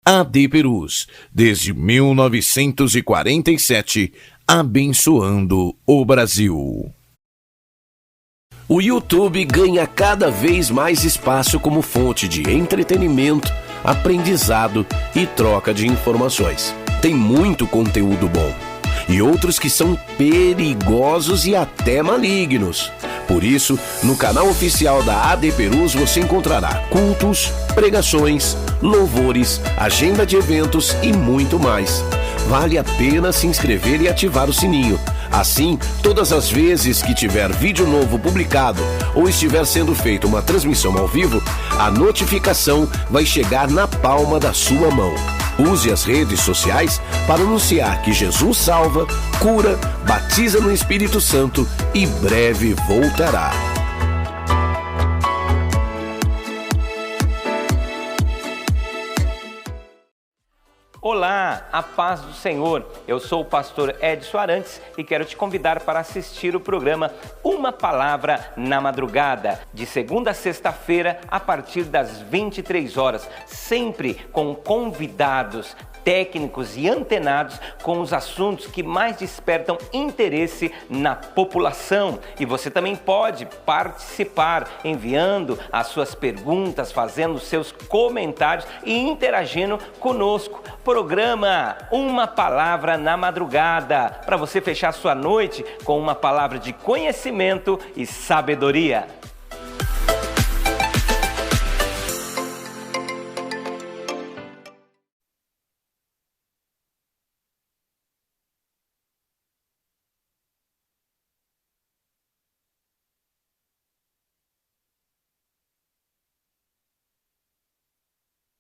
AD Perus, desde 1947, abençoando o Brasil. O YouTube ganha cada vez mais espaço como fonte de entretenimento, aprendizado e troca de informações. Tem muito conteúdo bom e outros que são perigosos e até malignos. Por isso, no canal oficial da AD Perus você encontrará cultos, pregações, louvores, agenda de eventos e muito mais. Vale a pena se inscrever e ativar o sininho. Assim, todas as vezes que tiver vídeo novo publicado ou estiver sendo feita uma transmissão ao vivo, a notificação vai chegar na palma da sua mão. Use as redes sociais para anunciar que Jesus salva, cura, batiza no Espírito Santo e breve voltará. Olá, a paz do Senhor. Eu sou o pastor Edson Arantes e quero te convidar para assistir o programa Uma Palavra na Madrugada, de segunda a sexta-feira, a partir das 23 horas, sempre com convidados técnicos e antenados com os assuntos que mais despertam interesse na população. E você também pode participar enviando as suas perguntas, fazendo seus comentários e interagindo conosco. Programa Uma Palavra na Madrugada, para você fechar sua noite com uma palavra de conhecimento e sabedoria.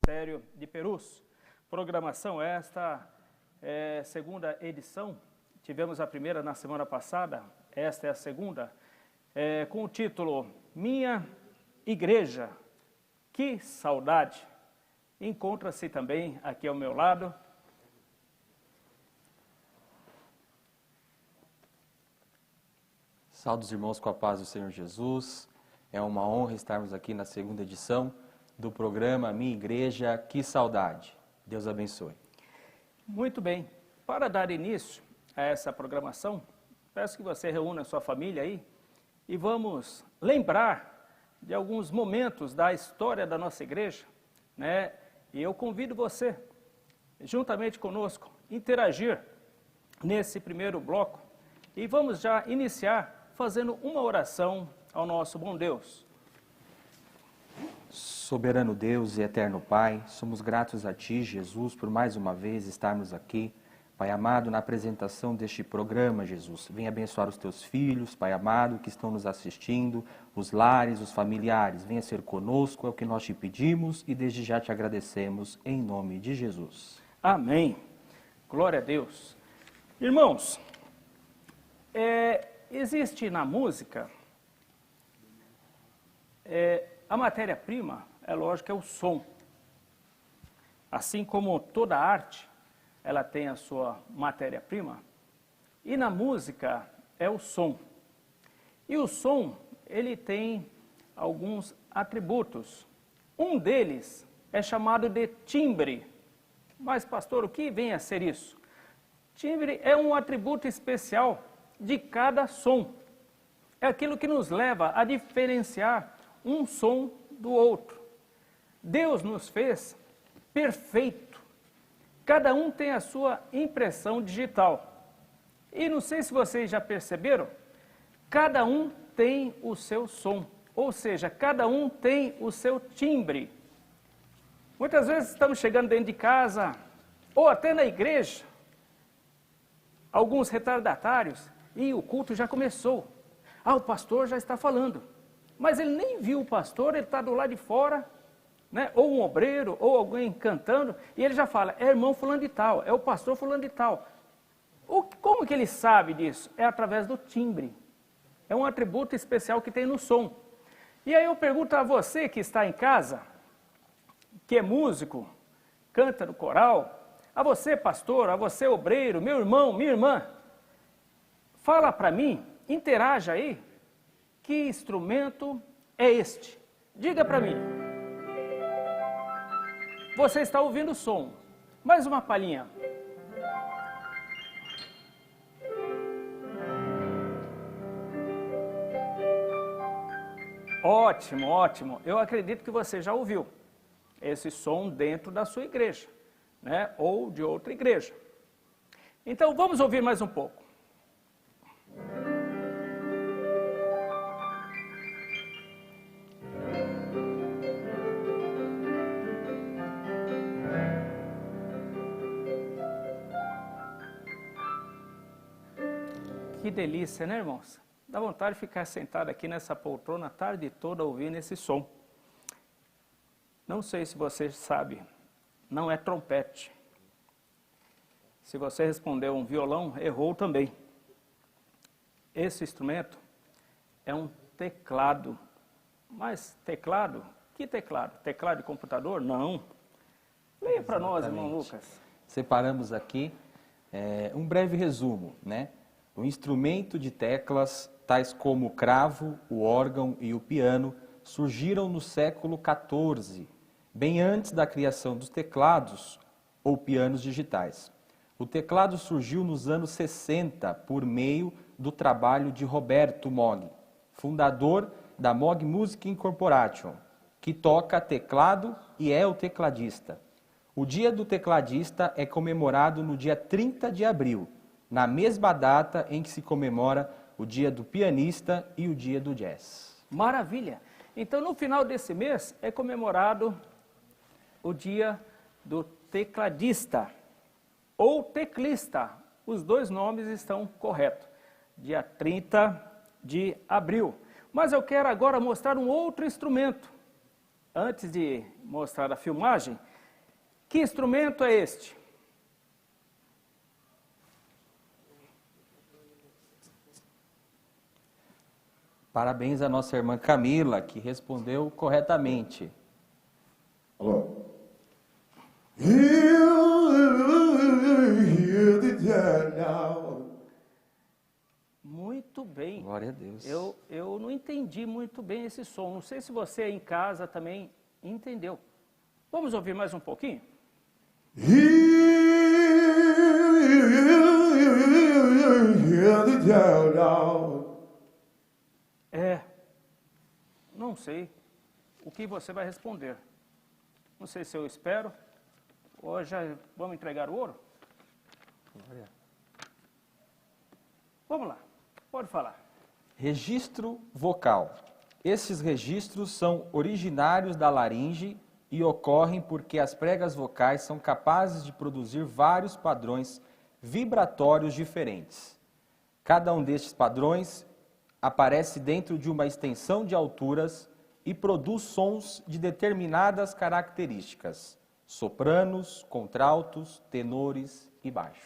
Ministério de Perus. Programação esta, segunda edição. Tivemos a primeira na semana passada, esta é a segunda, com o título Minha Igreja, que saudade. Encontra-se também aqui ao meu lado Saudos irmãos com a paz do Senhor Jesus. É uma honra estarmos aqui na segunda edição do programa Minha Igreja, que saudade. Deus abençoe. Muito bem. Para dar início a essa programação, peço que você reúna a sua família aí e vamos lembrar de alguns momentos da história da nossa igreja, né? E eu convido você, juntamente conosco, interagir nesse primeiro bloco e vamos já iniciar fazendo uma oração ao nosso bom Deus. Soberano Deus e eterno Pai, somos gratos a Ti, Jesus, por mais uma vez estarmos aqui. Pai amado, na apresentação deste programa, Jesus, venha abençoar os Teus filhos, Pai amado, que estão nos assistindo, os lares, os familiares. Venha ser conosco, é o que nós Te pedimos e desde já Te agradecemos, em nome de Jesus. Amém. Glória a Deus. Irmãos, existe na música... a matéria-prima, é lógico, é o som. Assim como toda arte, ela tem a sua matéria-prima. E na música é o som. E o som, ele tem alguns atributos. Um deles é chamado de timbre. Mas, pastor, o que vem a ser isso? Timbre é um atributo especial de cada som. É aquilo que nos leva a diferenciar um som do outro. Deus nos fez perfeito. Cada um tem a sua impressão digital. E não sei se vocês já perceberam, cada um tem o seu som. Ou seja, cada um tem o seu timbre. Muitas vezes estamos chegando dentro de casa, ou até na igreja, alguns retardatários, e o culto já começou. O pastor já está falando. Mas ele nem viu o pastor, ele está do lado de fora, né? Ou um obreiro, ou alguém cantando, e ele já fala, é irmão fulano de tal, é o pastor fulano de tal. Como que ele sabe disso? É através do timbre. É um atributo especial que tem no som. E aí eu pergunto a você que está em casa, que é músico, canta no coral, a você pastor, a você obreiro, meu irmão, minha irmã, fala para mim, interaja aí, que instrumento é este? Diga para mim. você está ouvindo o som. Mais uma palhinha. Ótimo, ótimo. Eu acredito que você já ouviu esse som dentro da sua igreja, né? Ou de outra igreja. Então vamos ouvir mais um pouco. Que delícia, né, irmãos? Dá vontade de ficar sentado aqui nessa poltrona a tarde toda ouvindo esse som. Não sei se você sabe, não é trompete. Se você respondeu um violão, errou também. Esse instrumento é um teclado. Mas teclado? Que teclado? Teclado de computador? Não. Leia para nós, irmão Lucas. Separamos aqui um breve resumo, né? O instrumento de teclas, tais como o cravo, o órgão e o piano, surgiram no século XIV, bem antes da criação dos teclados ou pianos digitais. O teclado surgiu nos anos 60 por meio do trabalho de Roberto Moog, fundador da Moog Music Incorporation, que toca teclado e é o tecladista. O Dia do Tecladista é comemorado no dia 30 de abril, na mesma data em que se comemora o Dia do Pianista e o Dia do Jazz. Maravilha! Então, no final desse mês é comemorado o Dia do Tecladista ou teclista. Os dois nomes estão corretos. Dia 30 de abril. Mas eu quero agora mostrar um outro instrumento. Antes de mostrar a filmagem, que instrumento é este? Parabéns à nossa irmã Camila, que respondeu corretamente. Alô? Muito bem. Glória a Deus. Eu não entendi muito bem esse som. Não sei se você aí em casa também entendeu. Vamos ouvir mais um pouquinho? Não sei o que você vai responder. Não sei se eu espero ou já vamos entregar o ouro. Vamos lá, pode falar. Registro vocal. Esses registros são originários da laringe e ocorrem porque as pregas vocais são capazes de produzir vários padrões vibratórios diferentes. Cada um destes padrões aparece dentro de uma extensão de alturas e produz sons de determinadas características: sopranos, contraltos, tenores e baixos.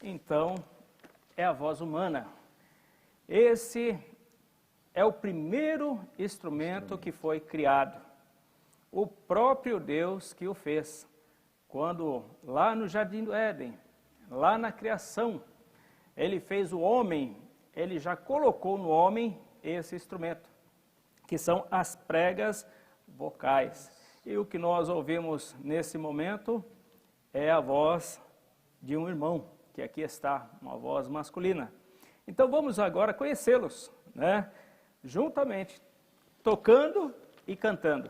Então, é a voz humana. Esse é o primeiro instrumento que foi criado. O próprio Deus que o fez. Quando lá no Jardim do Éden, lá na criação, ele fez o homem, ele já colocou no homem esse instrumento, que são as pregas vocais. E o que nós ouvimos nesse momento é a voz de um irmão, que aqui está, uma voz masculina. Então vamos agora conhecê-los, né? Juntamente, tocando e cantando.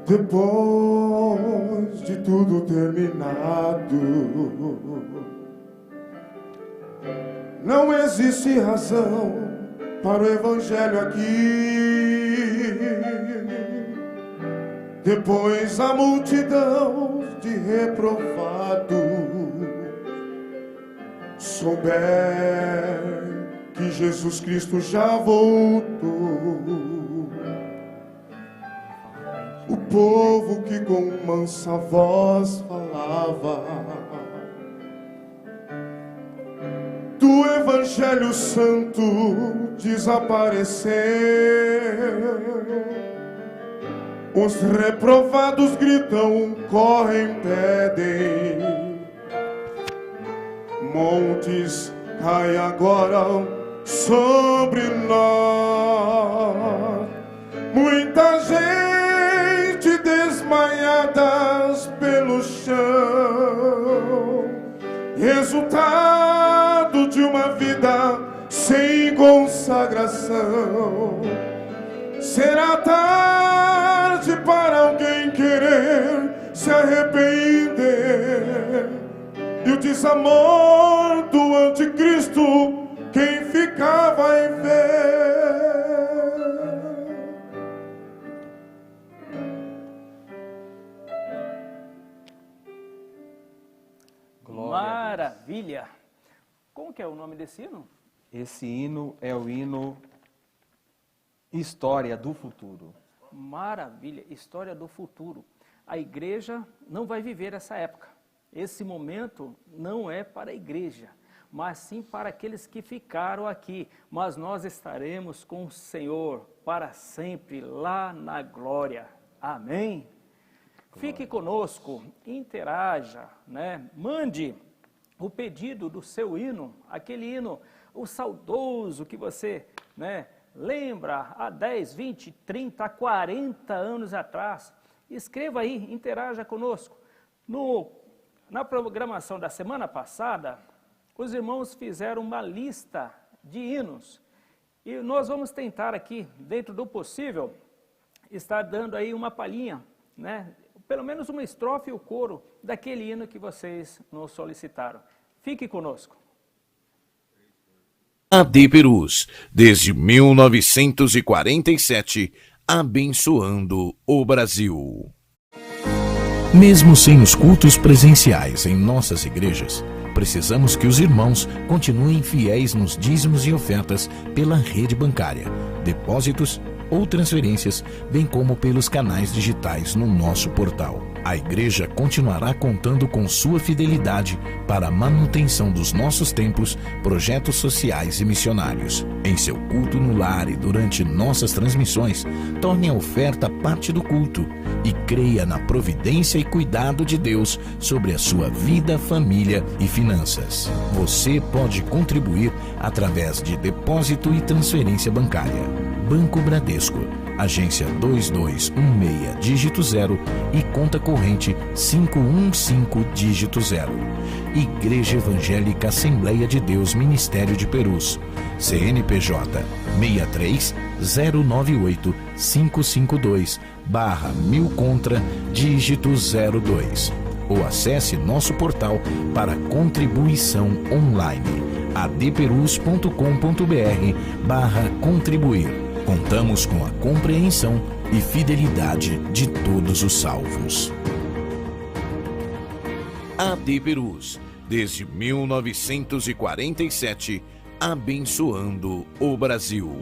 Depois de tudo terminado, não existe razão para o evangelho aqui. Depois a multidão de reprovados souber que Jesus Cristo já voltou, o povo que com mansa voz falava do Evangelho Santo desapareceu. Os reprovados gritam, correm, pedem, montes, cai agora sobre nós. Muita gente desmaiadas pelo chão, resultado de uma vida sem consagração. Será tarde para alguém querer se arrepender, e o desamor do anticristo quem ficar vai ver. Maravilha! Como que é o nome desse hino? Esse hino é o hino História do Futuro. Maravilha! História do futuro. A igreja não vai viver essa época. Esse momento não é para a igreja, mas sim para aqueles que ficaram aqui. Mas nós estaremos com o Senhor para sempre lá na glória. Amém? Fique conosco, interaja, né? Mande o pedido do seu hino, aquele hino, o saudoso que você, né, lembra há 10, 20, 30, 40 anos atrás. Escreva aí, interaja conosco. Na programação da semana passada, os irmãos fizeram uma lista de hinos. E nós vamos tentar aqui, dentro do possível, estar dando aí uma palhinha, né? Pelo menos uma estrofe e o coro daquele hino que vocês nos solicitaram. Fique conosco. AD Perus, desde 1947, abençoando o Brasil. Mesmo sem os cultos presenciais em nossas igrejas, precisamos que os irmãos continuem fiéis nos dízimos e ofertas pela rede bancária, depósitos ou transferências, bem como pelos canais digitais no nosso portal. A igreja continuará contando com sua fidelidade para a manutenção dos nossos templos, projetos sociais e missionários. Em seu culto no lar e durante nossas transmissões, torne a oferta parte do culto e creia na providência e cuidado de Deus sobre a sua vida, família e finanças. Você pode contribuir através de depósito e transferência bancária. Banco Bradesco, agência 2216, dígito 0 e conta corrente 515, dígito 0. Igreja Evangélica Assembleia de Deus Ministério de Perus, CNPJ 63-098-552/1000 contra, dígito 02. Ou acesse nosso portal para contribuição online, adperus.com.br/contribuir. Contamos com a compreensão e fidelidade de todos os salvos. AD Perus, desde 1947, abençoando o Brasil.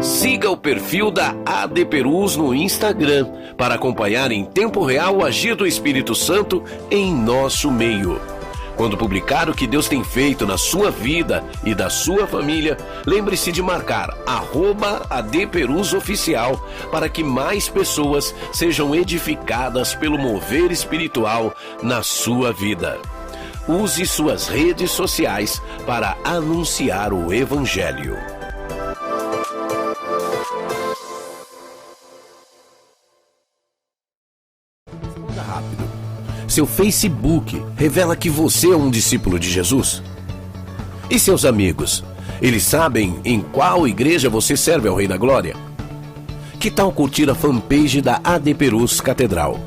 Siga o perfil da AD Perus no Instagram para acompanhar em tempo real o agir do Espírito Santo em nosso meio. Quando publicar o que Deus tem feito na sua vida e da sua família, lembre-se de marcar @ADPerusOficial para que mais pessoas sejam edificadas pelo mover espiritual na sua vida. Use suas redes sociais para anunciar o Evangelho. Responda rápido. Seu Facebook revela que você é um discípulo de Jesus? E seus amigos? Eles sabem em qual igreja você serve ao Rei da Glória? Que tal curtir a fanpage da AD Perus Catedral?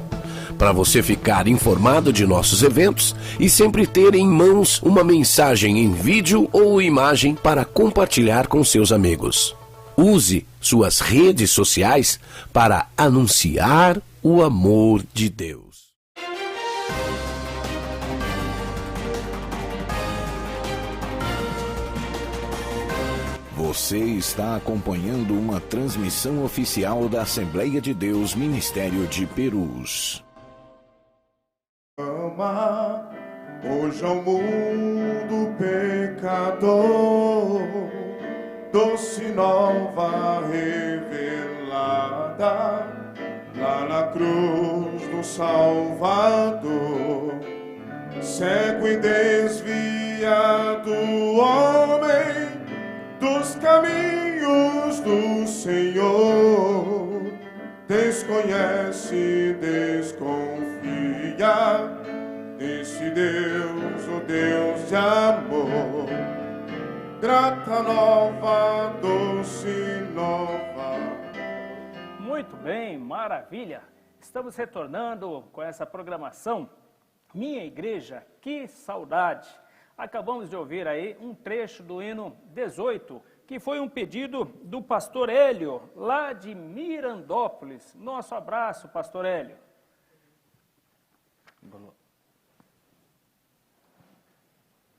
Para você ficar informado de nossos eventos e sempre ter em mãos uma mensagem em vídeo ou imagem para compartilhar com seus amigos. Use suas redes sociais para anunciar o amor de Deus. Você está acompanhando uma transmissão oficial da Assembleia de Deus Ministério de Perus. Ama hoje ao mundo pecador, doce nova revelada lá na cruz do Salvador. cego e desviado homem dos caminhos do Senhor, desconhece, desconfia desse Deus, o Deus de amor. Grata nova, doce nova. Muito bem, maravilha. Estamos retornando com essa programação Minha Igreja, que saudade. Acabamos de ouvir aí um trecho do hino 18, que foi um pedido do pastor Hélio, lá de Mirandópolis. Nosso abraço, pastor Hélio.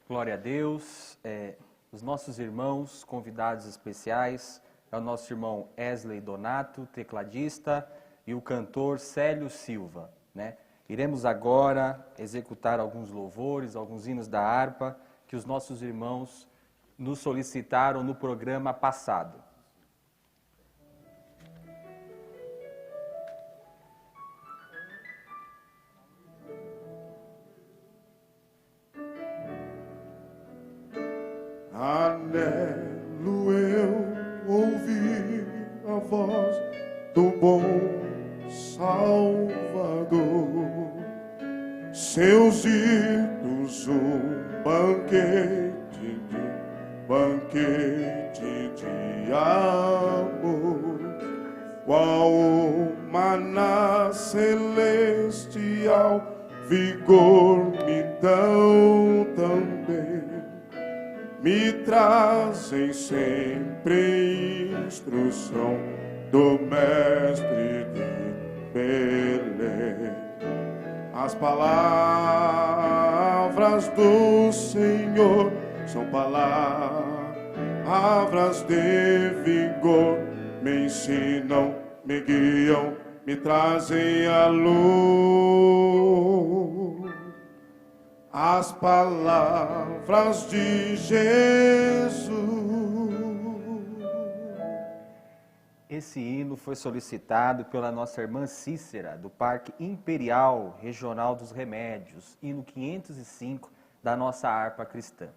Glória a Deus. Os nossos irmãos convidados especiais é o nosso irmão Wesley Donato, tecladista, e o cantor Célio Silva, né? Iremos agora executar alguns louvores, alguns hinos da harpa que os nossos irmãos nos solicitaram no programa passado. Anelo eu ouvir a voz do bom Salvador, seus hinos banquete de amor, qual o maná celestial vigor me dão também. Me trazem sempre instrução do Mestre de Belém. As palavras do Senhor são palavras de vigor, me ensinam, me guiam, me trazem a luz. As palavras de Jesus. Esse hino foi solicitado pela nossa irmã Cícera, do Parque Imperial Regional dos Remédios, hino 505 da nossa harpa cristã.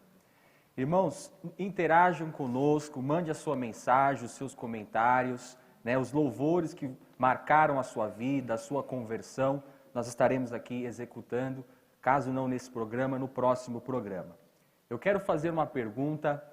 Irmãos, interajam conosco, mande a sua mensagem, os seus comentários, né, os louvores que marcaram a sua vida, a sua conversão, nós estaremos aqui executando, caso não nesse programa, no próximo programa. Eu quero fazer uma pergunta,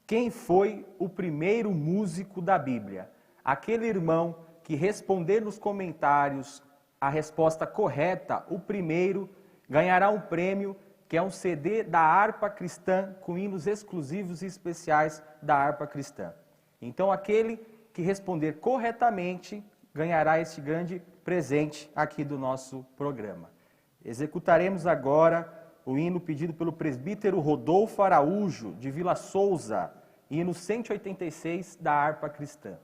quem foi o primeiro músico da Bíblia? Aquele irmão que responder nos comentários a resposta correta, o primeiro, ganhará um prêmio, que é um CD da harpa cristã, com hinos exclusivos e especiais da harpa cristã. Então, aquele que responder corretamente, ganhará este grande presente aqui do nosso programa. Executaremos agora o hino pedido pelo presbítero Rodolfo Araújo, de Vila Souza, hino 186 da harpa cristã.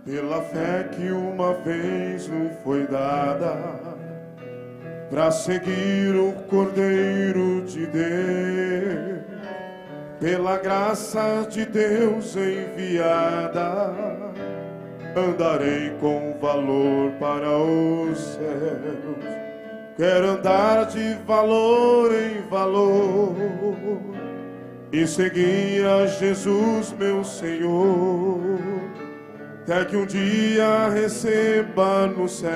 Pela fé que uma vez me foi dada, para seguir o Cordeiro de Deus, pela graça de Deus enviada, andarei com valor para os céus. Quero andar de valor em valor e seguir a Jesus, meu Senhor, até que um dia receba no céu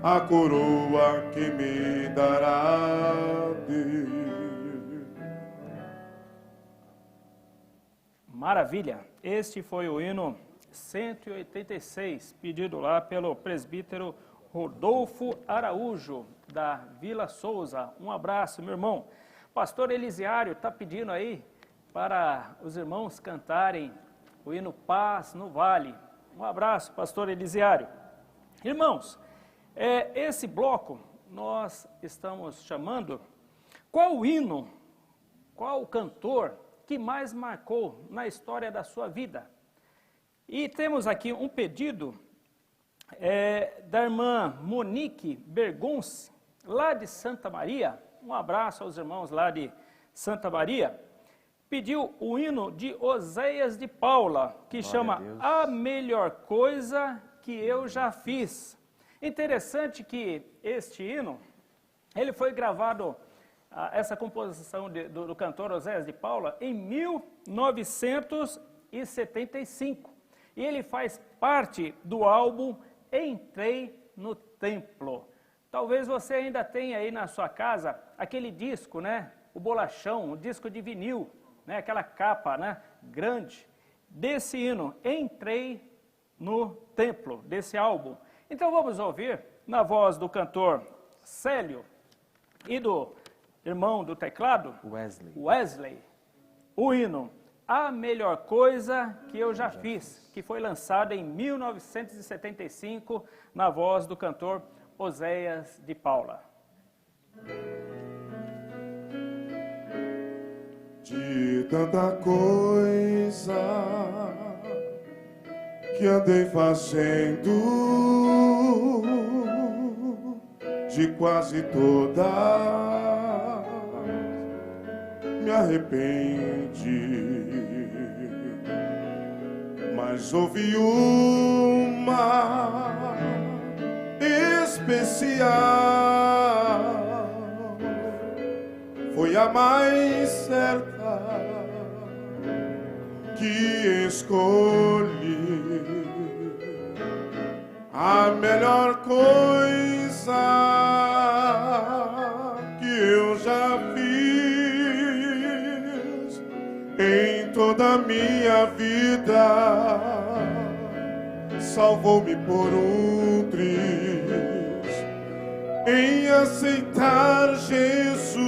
a coroa que me dará Deus. Maravilha! Este foi o hino 186, pedido lá pelo presbítero Rodolfo Araújo, da Vila Souza. Um abraço, meu irmão. Pastor Elisiário está pedindo aí para os irmãos cantarem o hino Paz no Vale. Um abraço, pastor Elisiário. Irmãos, esse bloco nós estamos chamando qual o hino, qual o cantor que mais marcou na história da sua vida. E temos aqui um pedido da irmã Monique Bergonce, lá de Santa Maria. Um abraço aos irmãos lá de Santa Maria. pediu o hino de Oséias de Paula, que chama A Melhor Coisa que Eu Já Fiz. Interessante que este hino, ele foi gravado, essa composição do cantor Oséias de Paula, em 1975. E ele faz parte do álbum Entrei no Templo. Talvez você ainda tenha aí na sua casa aquele disco, né? O bolachão, o disco de vinil, né? Aquela capa, né? Grande, desse hino, Entrei no Templo, desse álbum. Então vamos ouvir, na voz do cantor Célio e do irmão do teclado, Wesley, o hino A Melhor Coisa que Eu Já Fiz, que foi lançado em 1975, na voz do cantor Oséias de Paula. De tanta coisa que andei fazendo, de quase todas me arrependi, mas houve uma especial, foi a mais certa que escolhi, a melhor coisa que eu já fiz em toda a minha vida. Salvou-me por um triz em aceitar Jesus.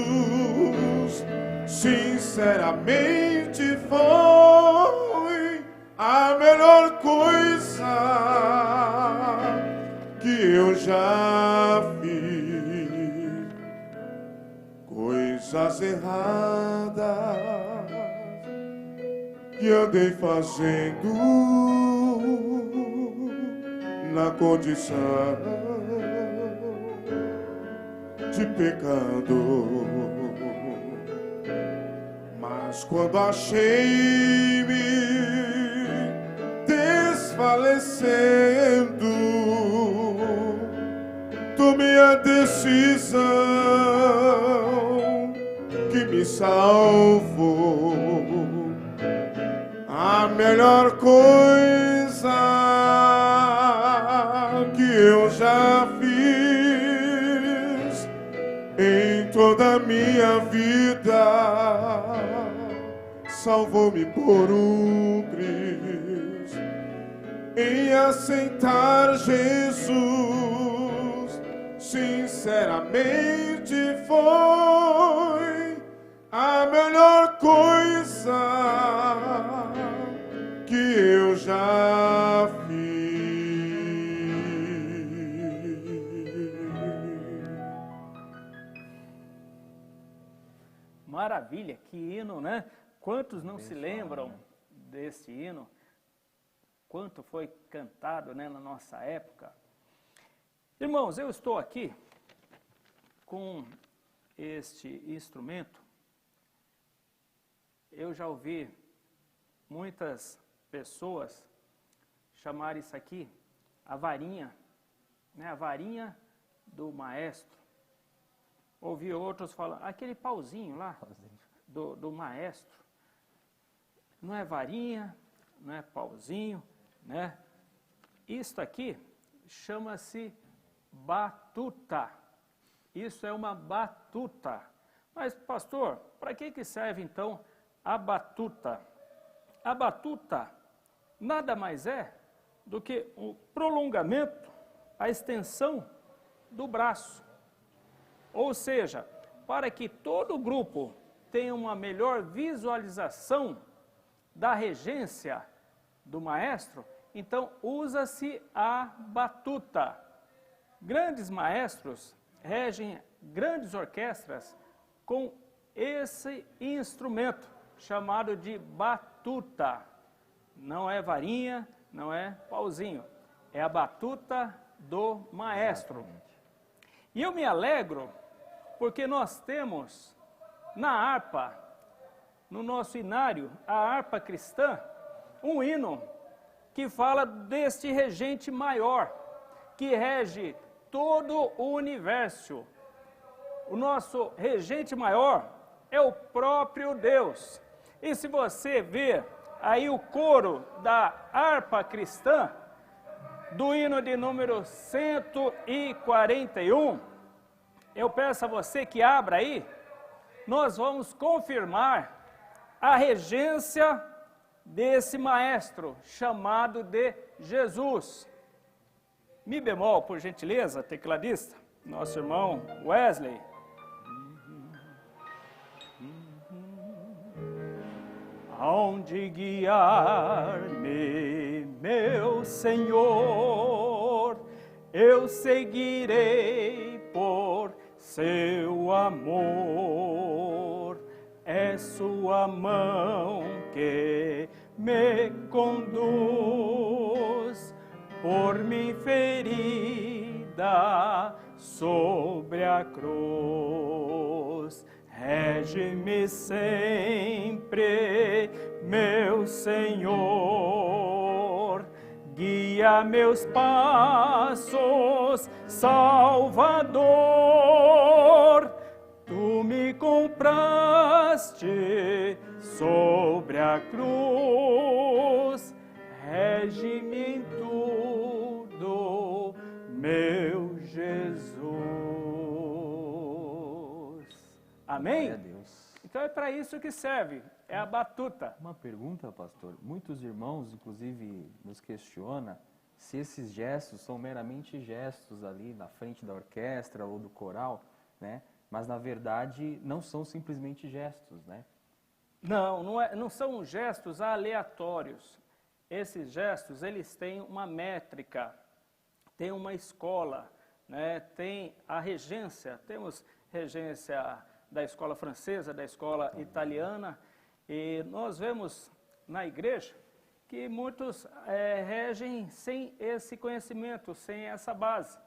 Sinceramente foi a melhor coisa que eu já fiz. Coisas erradas que andei fazendo na condição de pecado, mas quando achei-me desfalecendo, tomei a decisão que me salvou. A melhor coisa que eu já fiz em toda a minha vida, salvou-me por um triz em aceitar Jesus. Sinceramente foi a melhor coisa que eu já fiz. Maravilha, que hino, né? Quantos não se lembram desse hino? Quanto foi cantado, né, na nossa época? Irmãos, eu estou aqui com este instrumento. Eu já ouvi muitas pessoas chamarem isso aqui a varinha, né, a varinha do maestro. Ouvi outros falando, aquele pauzinho lá do maestro. Não é varinha, não é pauzinho, né? Isto aqui chama-se batuta. Isso é uma batuta. Mas, pastor, para que serve então a batuta? A batuta nada mais é do que o prolongamento, a extensão do braço. Ou seja, para que todo o grupo tenha uma melhor visualização da regência do maestro, então usa-se a batuta. Grandes maestros regem grandes orquestras com esse instrumento chamado de batuta. Não é varinha, não é pauzinho, é a batuta do maestro. E eu me alegro porque nós temos na harpa no nosso inário, a harpa cristã, um hino que fala deste regente maior, que rege todo o universo. O nosso regente maior é o próprio Deus. E se você ver aí o coro da harpa cristã, do hino de número 141, eu peço a você que abra aí, nós vamos confirmar a regência desse maestro chamado de Jesus. Mi bemol, por gentileza, tecladista, nosso irmão Wesley. Aonde guiar-me, meu Senhor, eu seguirei por seu amor. É sua mão que me conduz por mim ferida sobre a cruz. Rege-me sempre, meu Senhor, guia meus passos, Salvador. Tu me compraste sobre a cruz, rege-me em tudo, meu Jesus. Amém? Glória a Deus. Então é para isso que serve, é a batuta. Uma pergunta, pastor. Muitos irmãos, inclusive, nos questionam se esses gestos são meramente gestos ali na frente da orquestra ou do coral, né? Mas, na verdade, não são simplesmente gestos, né? Não são gestos aleatórios. Esses gestos, eles têm uma métrica, têm uma escola, né? Tem a regência, temos regência da escola francesa, da escola italiana, e nós vemos na igreja que muitos regem sem esse conhecimento, sem essa base.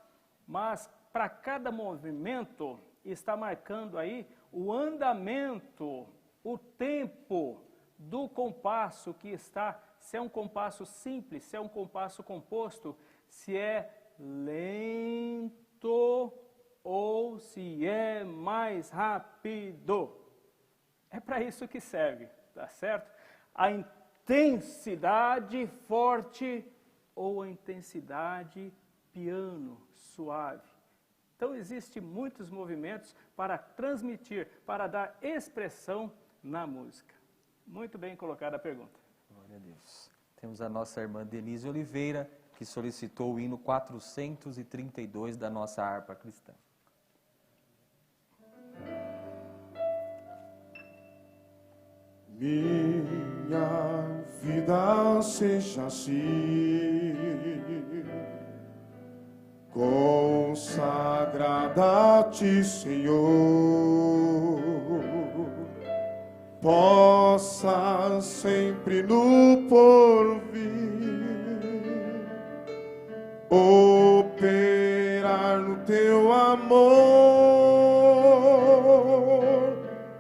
Mas, para cada movimento, está marcando aí o andamento, o tempo do compasso que está, se é um compasso simples, se é um compasso composto, se é lento ou se é mais rápido. É para isso que serve, tá certo? A intensidade forte ou a intensidade piano, suave. Então, existem muitos movimentos para transmitir, para dar expressão na música. Muito bem colocada a pergunta. Glória a Deus. Temos a nossa irmã Denise Oliveira, que solicitou o hino 432 da nossa harpa cristã. Minha vida seja assim, consagrada a Ti, Senhor, possa sempre no porvir operar no Teu amor.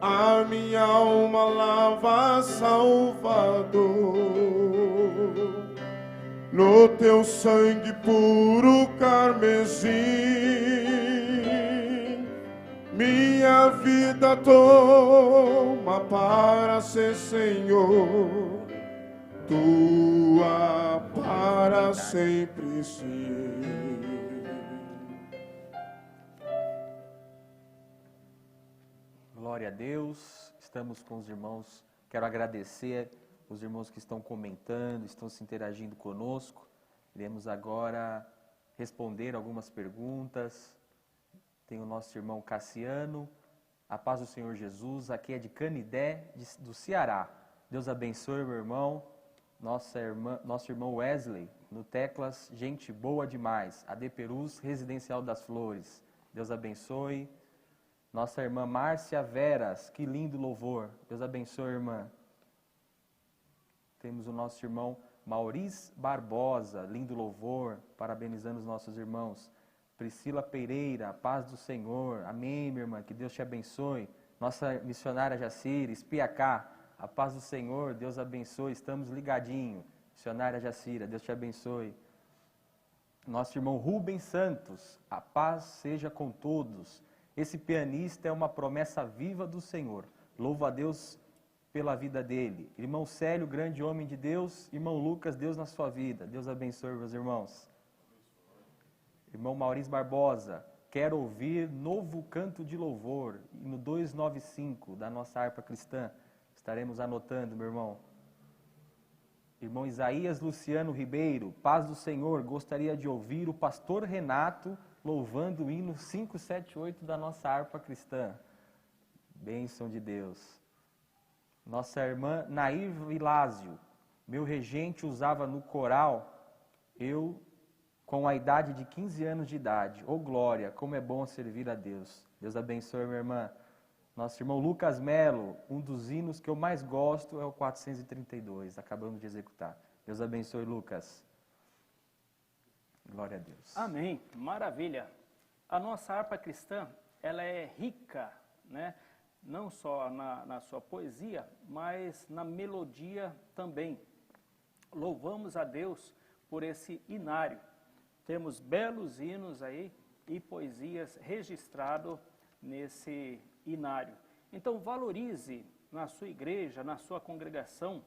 A minha alma lava, Salvador, no Teu sangue puro carmesim. Minha vida toma para ser, Senhor, Tua para sempre sim. Glória a Deus, estamos com os irmãos, quero agradecer os irmãos que estão comentando, estão se interagindo conosco. Iremos agora responder algumas perguntas. Tem o nosso irmão Cassiano, a paz do Senhor Jesus, aqui é de Canidé, do Ceará. Deus abençoe, meu irmão. Nosso irmão Wesley, no Teclas, gente boa demais. AD Perus, Residencial das Flores. Deus abençoe. Nossa irmã Márcia Veras, que lindo louvor. Deus abençoe, irmã. Temos o nosso irmão Maurício Barbosa, lindo louvor, parabenizando os nossos irmãos. Priscila Pereira, paz do Senhor. Amém, minha irmã, que Deus te abençoe. Nossa missionária Jacira, Espiacá, A paz do Senhor, Deus abençoe, estamos ligadinho. Missionária Jacira, Deus te abençoe. Nosso irmão Rubens Santos, a paz seja com todos. Esse pianista é uma promessa viva do Senhor. Louvo a Deus pela vida dele. Irmão Célio, grande homem de Deus. Irmão Lucas, Deus na sua vida. Deus abençoe, meus irmãos. Irmão Maurício Barbosa, quero ouvir novo canto de louvor. No 295 da nossa harpa cristã. Estaremos anotando, meu irmão. Irmão Isaías Luciano Ribeiro, paz do Senhor, gostaria de ouvir o pastor Renato louvando o hino 578 da nossa harpa cristã. Bênção de Deus. Nossa irmã Nair Vilásio, meu regente usava no coral, eu com a idade de 15 anos de idade. Ô glória, como é bom servir a Deus. Deus abençoe, minha irmã. Nosso irmão Lucas Melo, um dos hinos que eu mais gosto é o 432, acabamos de executar. Deus abençoe, Lucas. Glória a Deus. Amém, maravilha. A nossa harpa cristã, ela é rica, né? Não só na sua poesia, mas na melodia também. Louvamos a Deus por esse inário. Temos belos hinos aí e poesias registrados nesse inário. Então valorize na sua igreja, na sua congregação.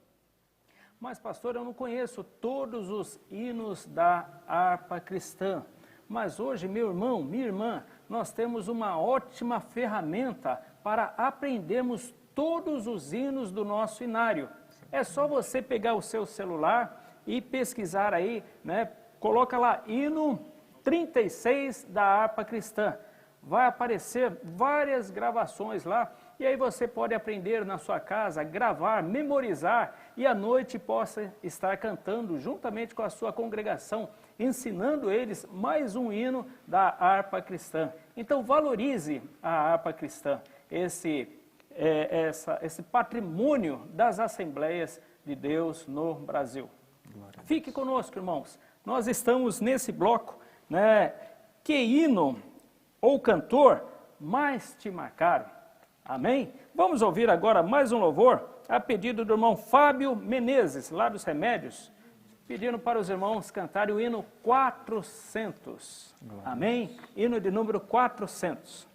Mas pastor, eu não conheço todos os hinos da harpa cristã. Mas hoje, meu irmão, minha irmã, nós temos uma ótima ferramenta para aprendermos todos os hinos do nosso inário. É só você pegar o seu celular e pesquisar aí, né? Coloca lá, hino 36 da harpa cristã. Vai aparecer várias gravações lá, e aí você pode aprender na sua casa, gravar, memorizar, e à noite possa estar cantando juntamente com a sua congregação, ensinando eles mais um hino da harpa cristã. Então valorize a harpa cristã, esse patrimônio das Assembleias de Deus no Brasil. Fique conosco, irmãos. Nós estamos nesse bloco, né? Que hino ou cantor mais te marcaram? Amém? Vamos ouvir agora mais um louvor, a pedido do irmão Fábio Menezes, lá dos Remédios, pedindo para os irmãos cantarem o hino 400. Amém? Hino de número 400.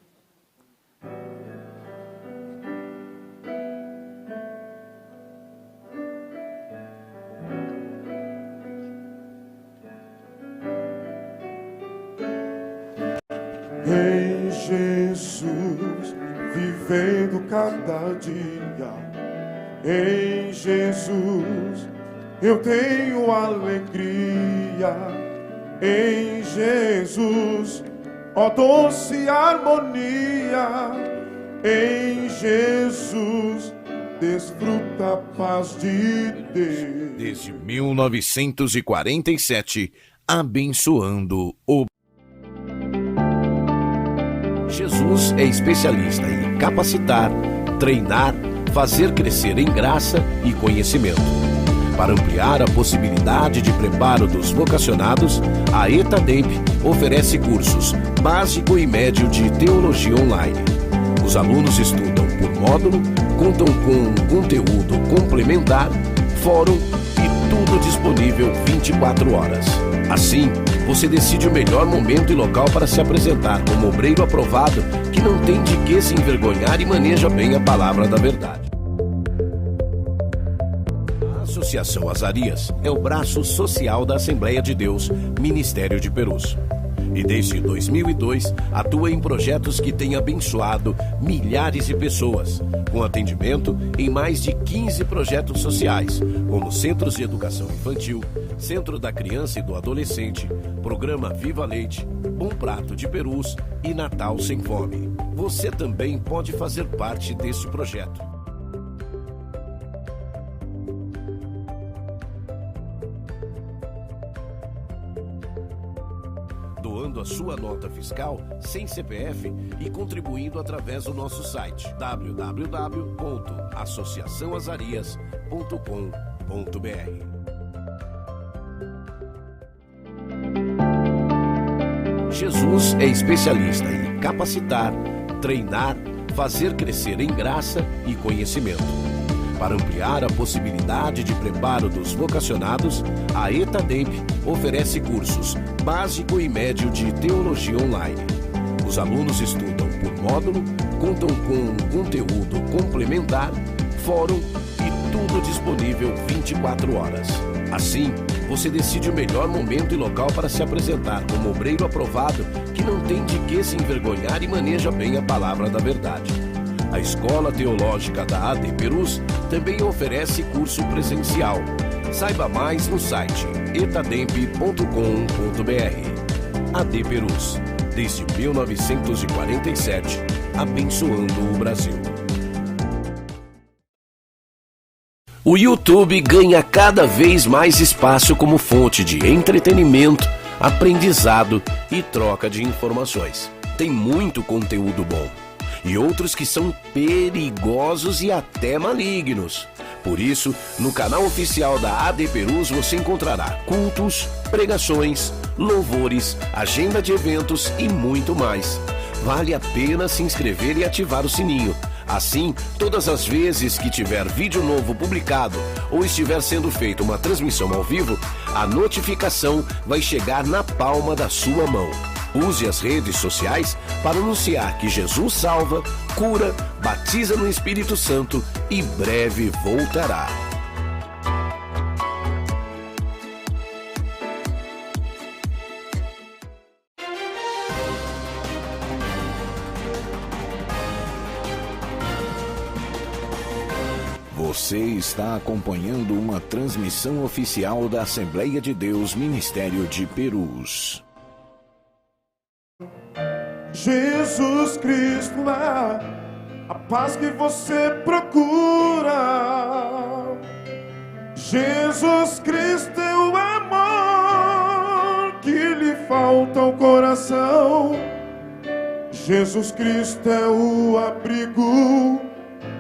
Em Jesus, vivendo cada dia, em Jesus, eu tenho alegria. Em Jesus, ó doce harmonia, em Jesus, desfruta a paz de Deus. Desde 1947, abençoando o Jesus é especialista em capacitar, treinar, fazer crescer em graça e conhecimento. Para ampliar a possibilidade de preparo dos vocacionados, a ETADEIP oferece cursos básico e médio de teologia online. Os alunos estudam por módulo, contam com conteúdo complementar, fórum e tudo disponível 24 horas. Assim, você decide o melhor momento e local para se apresentar como obreiro aprovado que não tem de que se envergonhar e maneja bem a palavra da verdade. A Associação Azarias é o braço social da Assembleia de Deus, Ministério de Perus. E desde 2002 atua em projetos que têm abençoado milhares de pessoas, com atendimento em mais de 15 projetos sociais, como Centros de Educação Infantil, Centro da Criança e do Adolescente, Programa Viva Leite, Bom Prato de Perus e Natal Sem Fome. Você também pode fazer parte deste projeto. Doando a sua nota fiscal sem CPF e contribuindo através do nosso site www.associaçãoazarias.com.br. Jesus é especialista em capacitar, treinar, fazer crescer em graça e conhecimento. Para ampliar a possibilidade de preparo dos vocacionados, a ETADEMP oferece cursos básico e médio de teologia online. Os alunos estudam por módulo, contam com conteúdo complementar, fórum e tudo disponível 24 horas. Assim, você decide o melhor momento e local para se apresentar como obreiro aprovado que não tem de que se envergonhar e maneja bem a palavra da verdade. A Escola Teológica da AD Perus também oferece curso presencial. Saiba mais no site etademp.com.br. AD Perus, desde 1947, abençoando o Brasil. O YouTube ganha cada vez mais espaço como fonte de entretenimento, aprendizado e troca de informações. Tem muito conteúdo bom e outros que são perigosos e até malignos. Por isso, no canal oficial da AD Perus você encontrará cultos, pregações, louvores, agenda de eventos e muito mais. Vale a pena se inscrever e ativar o sininho. Assim, todas as vezes que tiver vídeo novo publicado ou estiver sendo feita uma transmissão ao vivo, a notificação vai chegar na palma da sua mão. Use as redes sociais para anunciar que Jesus salva, cura, batiza no Espírito Santo e breve voltará. Você está acompanhando uma transmissão oficial da Assembleia de Deus Ministério de Perus. Jesus Cristo é a paz que você procura. Jesus Cristo é o amor que lhe falta ao coração. Jesus Cristo é o abrigo,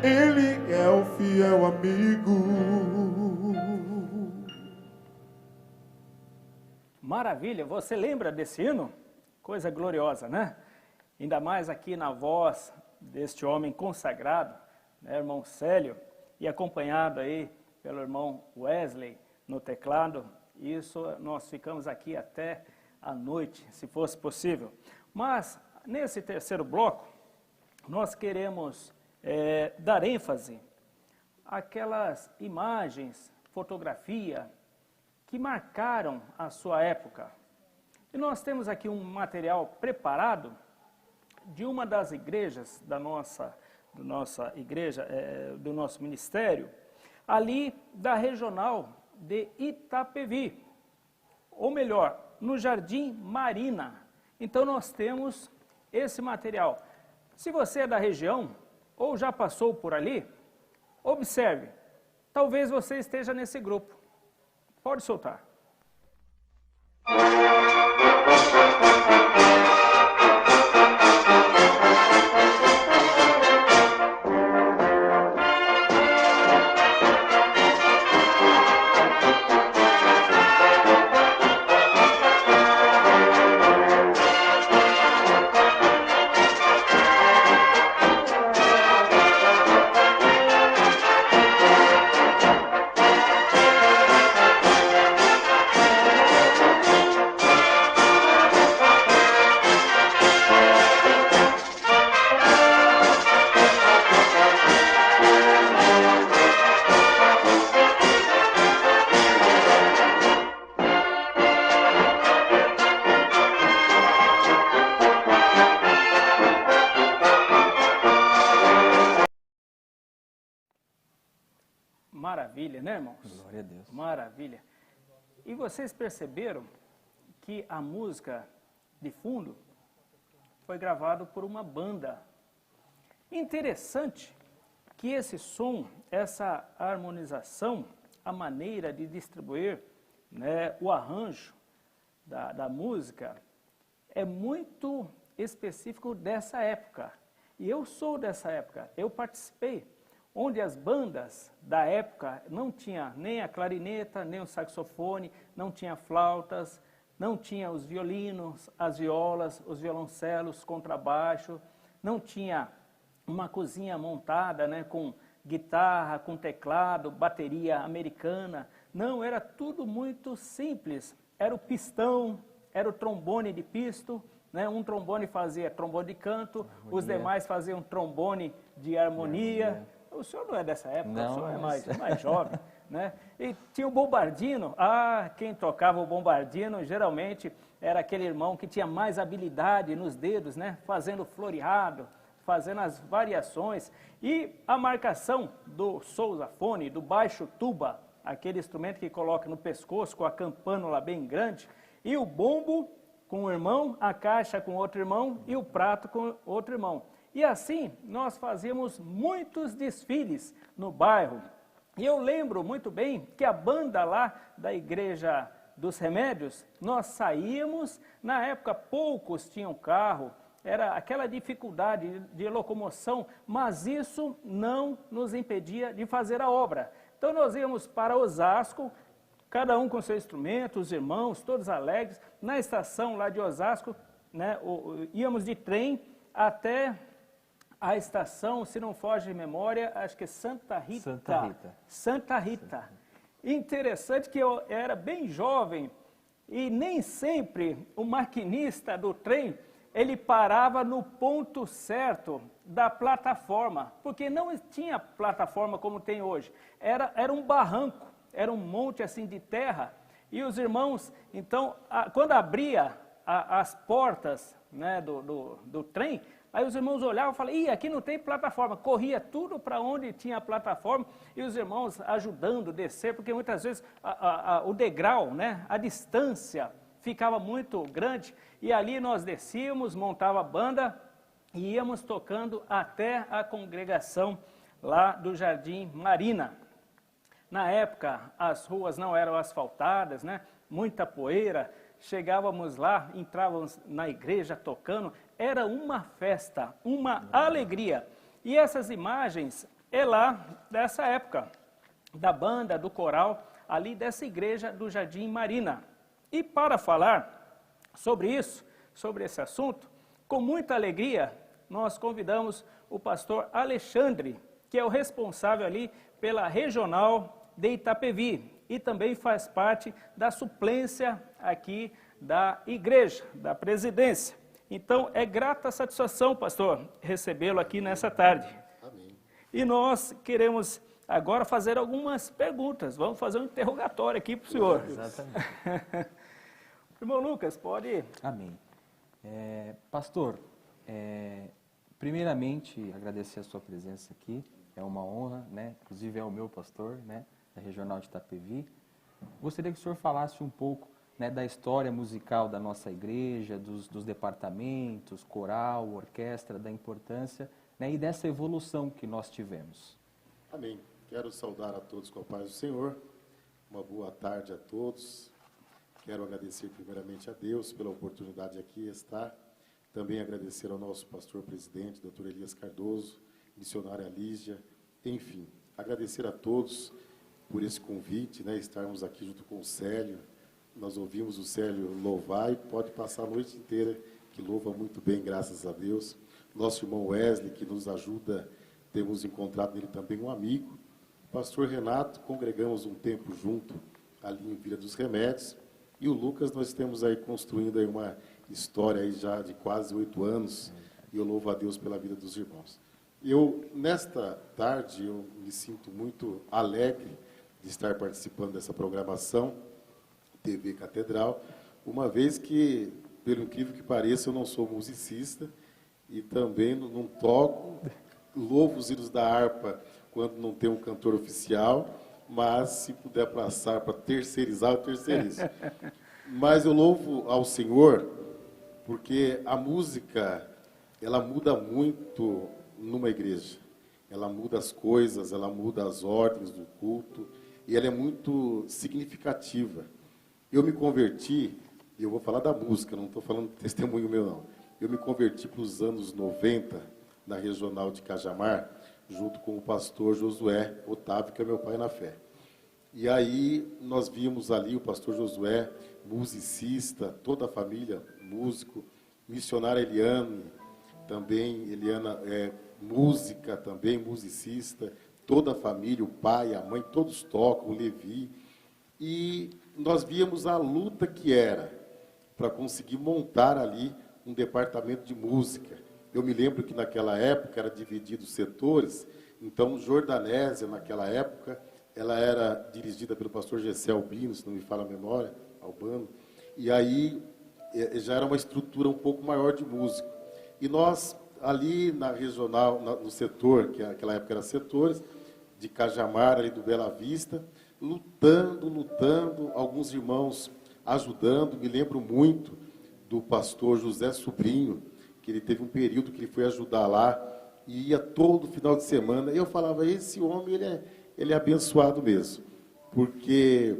Ele é o fiel amigo. Maravilha, você lembra desse hino? Coisa gloriosa, né? Ainda mais aqui na voz deste homem consagrado, né, irmão Célio, e acompanhado aí pelo irmão Wesley no teclado. Isso nós ficamos aqui até a noite, se fosse possível. Mas nesse terceiro bloco, nós queremos dar ênfase àquelas imagens, fotografia que marcaram a sua época. E nós temos aqui um material preparado de uma das igrejas do nosso ministério, ali da regional de Itapevi, ou melhor, no Jardim Marina. Então nós temos esse material. Se você é da região ou já passou por ali, observe, talvez você esteja nesse grupo. Pode soltar. Maravilha, né, irmãos? Glória a Deus. Maravilha. E vocês perceberam que a música de fundo foi gravada por uma banda. Interessante que esse som, essa harmonização, a maneira de distribuir, né, o arranjo da música é muito específico dessa época. E eu sou dessa época, eu participei, onde as bandas da época não tinha nem a clarineta, nem o saxofone, não tinha flautas, não tinha os violinos, as violas, os violoncelos, contrabaixo, não tinha uma cozinha montada, né, com guitarra com teclado, bateria americana. Não, era tudo muito simples. Era o pistão, era o trombone de pisto, né? Um trombone fazia trombone de canto, os demais faziam trombone de harmonia. O senhor não é dessa época, não, o senhor é mais jovem, né? E tinha o bombardino. Quem tocava o bombardino geralmente era aquele irmão que tinha mais habilidade nos dedos, né? Fazendo floreado, fazendo as variações. E a marcação do sousafone, do baixo tuba, aquele instrumento que coloca no pescoço com a campânula bem grande, e o bombo com um irmão, a caixa com outro irmão e o prato com outro irmão. E assim nós fazíamos muitos desfiles no bairro. E eu lembro muito bem que a banda lá da Igreja dos Remédios, nós saíamos, na época poucos tinham carro, era aquela dificuldade de locomoção, mas isso não nos impedia de fazer a obra. Então nós íamos para Osasco, cada um com seu instrumento, os irmãos, todos alegres, na estação lá de Osasco, né, íamos de trem até a estação, se não foge de memória, acho que é Santa Rita. Santa Rita. Interessante que eu era bem jovem e nem sempre o maquinista do trem, ele parava no ponto certo da plataforma, porque não tinha plataforma como tem hoje. Era um barranco, era um monte assim de terra, e os irmãos, então, quando abria as portas, né, do trem, aí os irmãos olhavam e falavam, aqui não tem plataforma. Corria tudo para onde tinha a plataforma, e os irmãos ajudando a descer, porque muitas vezes o degrau, né, a distância ficava muito grande, e ali nós descíamos, montava a banda, e íamos tocando até a congregação lá do Jardim Marina. Na época, as ruas não eram asfaltadas, né? Muita poeira. Chegávamos lá, entrávamos na igreja tocando. Era uma festa, uma alegria. E essas imagens é lá dessa época, da banda, do coral, ali dessa igreja do Jardim Marina. E para falar sobre isso, sobre esse assunto, com muita alegria, nós convidamos o pastor Alexandre, que é o responsável ali pela regional de Itapevi e também faz parte da suplência aqui da igreja, da presidência. Então, é grata satisfação, pastor, recebê-lo aqui nessa tarde. Amém. E nós queremos agora fazer algumas perguntas. Vamos fazer um interrogatório aqui para o senhor. Exatamente. Irmão Lucas, pode... Amém. Pastor, primeiramente, agradecer a sua presença aqui. É uma honra, né? Inclusive é o meu pastor, né? Da Regional de Itapevi. Gostaria que o senhor falasse um pouco, né, da história musical da nossa igreja, dos departamentos, coral, orquestra, da importância, né, e dessa evolução que nós tivemos. Amém. Quero saudar a todos com a paz do Senhor. Uma boa tarde a todos. Quero agradecer primeiramente a Deus pela oportunidade de aqui estar. Também agradecer ao nosso pastor presidente, Dr. Elias Cardoso, missionária Lígia, enfim, agradecer a todos por esse convite, né, estarmos aqui junto com o Célio. Nós ouvimos o Célio louvar e pode passar a noite inteira, que louva muito bem, graças a Deus. Nosso irmão Wesley, que nos ajuda, temos encontrado nele também um amigo. Pastor Renato, congregamos um tempo junto ali em Vila dos Remédios. E o Lucas, nós temos aí construindo aí uma história aí já de quase 8 anos, e eu louvo a Deus pela vida dos irmãos. Nesta tarde, eu me sinto muito alegre de estar participando dessa programação, TV Catedral, uma vez que, pelo incrível que pareça, eu não sou musicista e também não toco, louvo os hinos da harpa quando não tem um cantor oficial, mas se puder passar para terceirizar, eu terceirizo. Mas eu louvo ao Senhor porque a música, ela muda muito numa igreja. Ela muda as coisas, ela muda as ordens do culto, e ela é muito significativa. Eu me converti, e eu vou falar da música, não estou falando de testemunho meu, não. Eu me converti para os anos 90, na regional de Cajamar, junto com o pastor Josué Otávio, que é meu pai na fé. E aí nós vimos ali o pastor Josué, musicista, toda a família, músico, missionária Eliane, também, Eliana música também, musicista, toda a família, o pai, a mãe, todos tocam, o Levi. E nós víamos a luta que era para conseguir montar ali um departamento de música. Eu me lembro que naquela época era dividido setores, então Jordanésia, naquela época, ela era dirigida pelo pastor Gessé Albino, se não me falha a memória, Albano, e aí já era uma estrutura um pouco maior de músico. E nós, ali na regional, no setor, que naquela época era setores, de Cajamar, ali do Bela Vista, lutando, alguns irmãos ajudando. Me lembro muito do pastor José Sobrinho, que ele teve um período que ele foi ajudar lá, e ia todo final de semana. E eu falava, esse homem, ele é abençoado mesmo, porque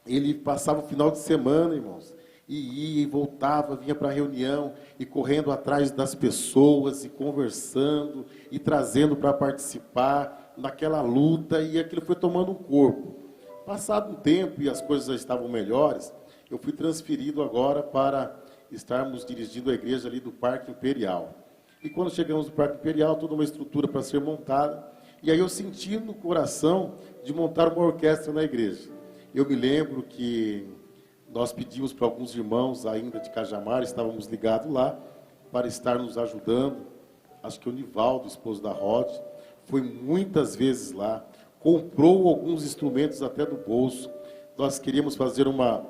ele passava o final de semana, irmãos, e ia e voltava, vinha para a reunião, e correndo atrás das pessoas, e conversando, e trazendo para participar naquela luta, e aquilo foi tomando um corpo. Passado um tempo, e as coisas já estavam melhores, eu fui transferido agora para estarmos dirigindo a igreja ali do Parque Imperial. E quando chegamos no Parque Imperial, toda uma estrutura para ser montada, e aí eu senti no coração de montar uma orquestra na igreja. Eu me lembro que nós pedimos para alguns irmãos ainda de Cajamar, estávamos ligados lá, para estar nos ajudando. Acho que o Nivaldo, esposo da Rod, foi muitas vezes lá, comprou alguns instrumentos até do bolso. Nós queríamos fazer uma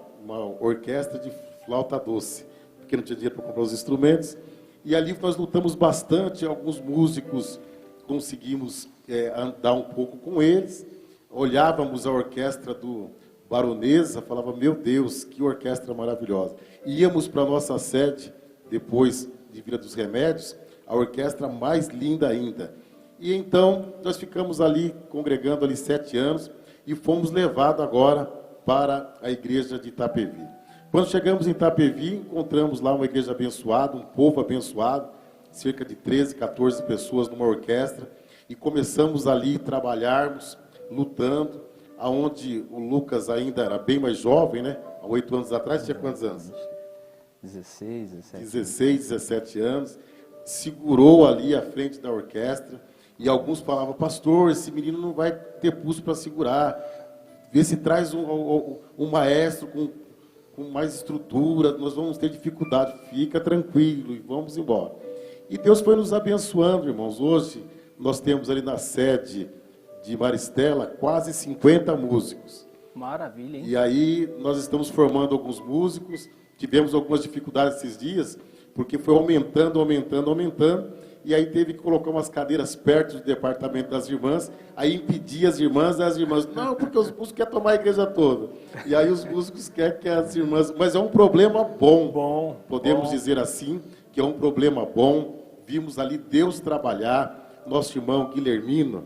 orquestra de flauta doce, porque não tinha dinheiro para comprar os instrumentos. E ali nós lutamos bastante, alguns músicos conseguimos andar um pouco com eles. Olhávamos a orquestra do Baronesa, falava, meu Deus, que orquestra maravilhosa. Íamos para a nossa sede, depois de Vila dos Remédios, a orquestra mais linda ainda. E então, nós ficamos ali, congregando ali 7 anos, e fomos levados agora para a igreja de Itapevi. Quando chegamos em Itapevi, encontramos lá uma igreja abençoada, um povo abençoado, cerca de 13, 14 pessoas numa orquestra, e começamos ali a trabalharmos, lutando, aonde o Lucas ainda era bem mais jovem, né? Há 8 anos atrás, tinha quantos anos? 16, 17. 16, 17 anos. Segurou ali à frente da orquestra, e alguns falavam, pastor, esse menino não vai ter pulso para segurar, vê se traz um maestro com mais estrutura, nós vamos ter dificuldade, fica tranquilo e vamos embora. E Deus foi nos abençoando, irmãos. Hoje nós temos ali na sede de Maristela quase 50 músicos. Maravilha, hein? E aí nós estamos formando alguns músicos, tivemos algumas dificuldades esses dias, porque foi aumentando, e aí teve que colocar umas cadeiras perto do departamento das irmãs, aí impedia as irmãs, não, porque os músicos querem tomar a igreja toda. E aí os músicos querem que as irmãs... Mas é um problema bom, podemos dizer assim, que é um problema bom. Vimos ali Deus trabalhar, nosso irmão Guilhermino,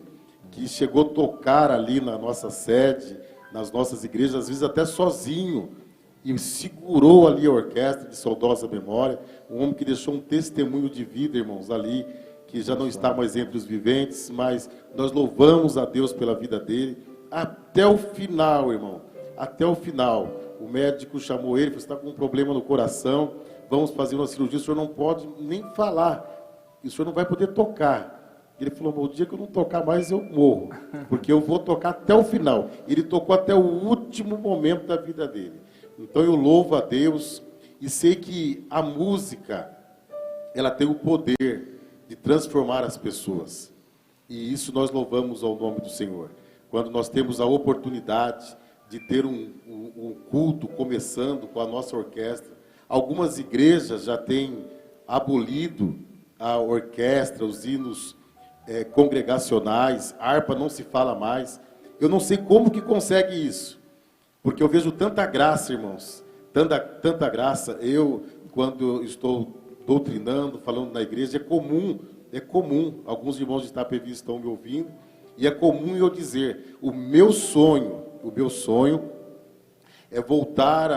que chegou a tocar ali na nossa sede, nas nossas igrejas, às vezes até sozinho, e segurou ali a orquestra de saudosa memória, um homem que deixou um testemunho de vida, irmãos, ali, que já não está mais entre os viventes, mas nós louvamos a Deus pela vida dele, até o final, irmão, até o final. O médico chamou ele, falou, você está com um problema no coração, vamos fazer uma cirurgia, o senhor não pode nem falar, e o senhor não vai poder tocar. Ele falou, o dia que eu não tocar mais, eu morro, porque eu vou tocar até o final. Ele tocou até o último momento da vida dele. Então eu louvo a Deus e sei que a música, ela tem o poder de transformar as pessoas. E isso nós louvamos ao nome do Senhor. Quando nós temos a oportunidade de ter um culto começando com a nossa orquestra. Algumas igrejas já têm abolido a orquestra, os hinos congregacionais, harpa não se fala mais. Eu não sei como que consegue isso. Porque eu vejo tanta graça, irmãos, tanta graça. Eu, quando estou doutrinando, falando na igreja, é comum, alguns irmãos de Itapevi estão me ouvindo, e é comum eu dizer, o meu sonho é voltar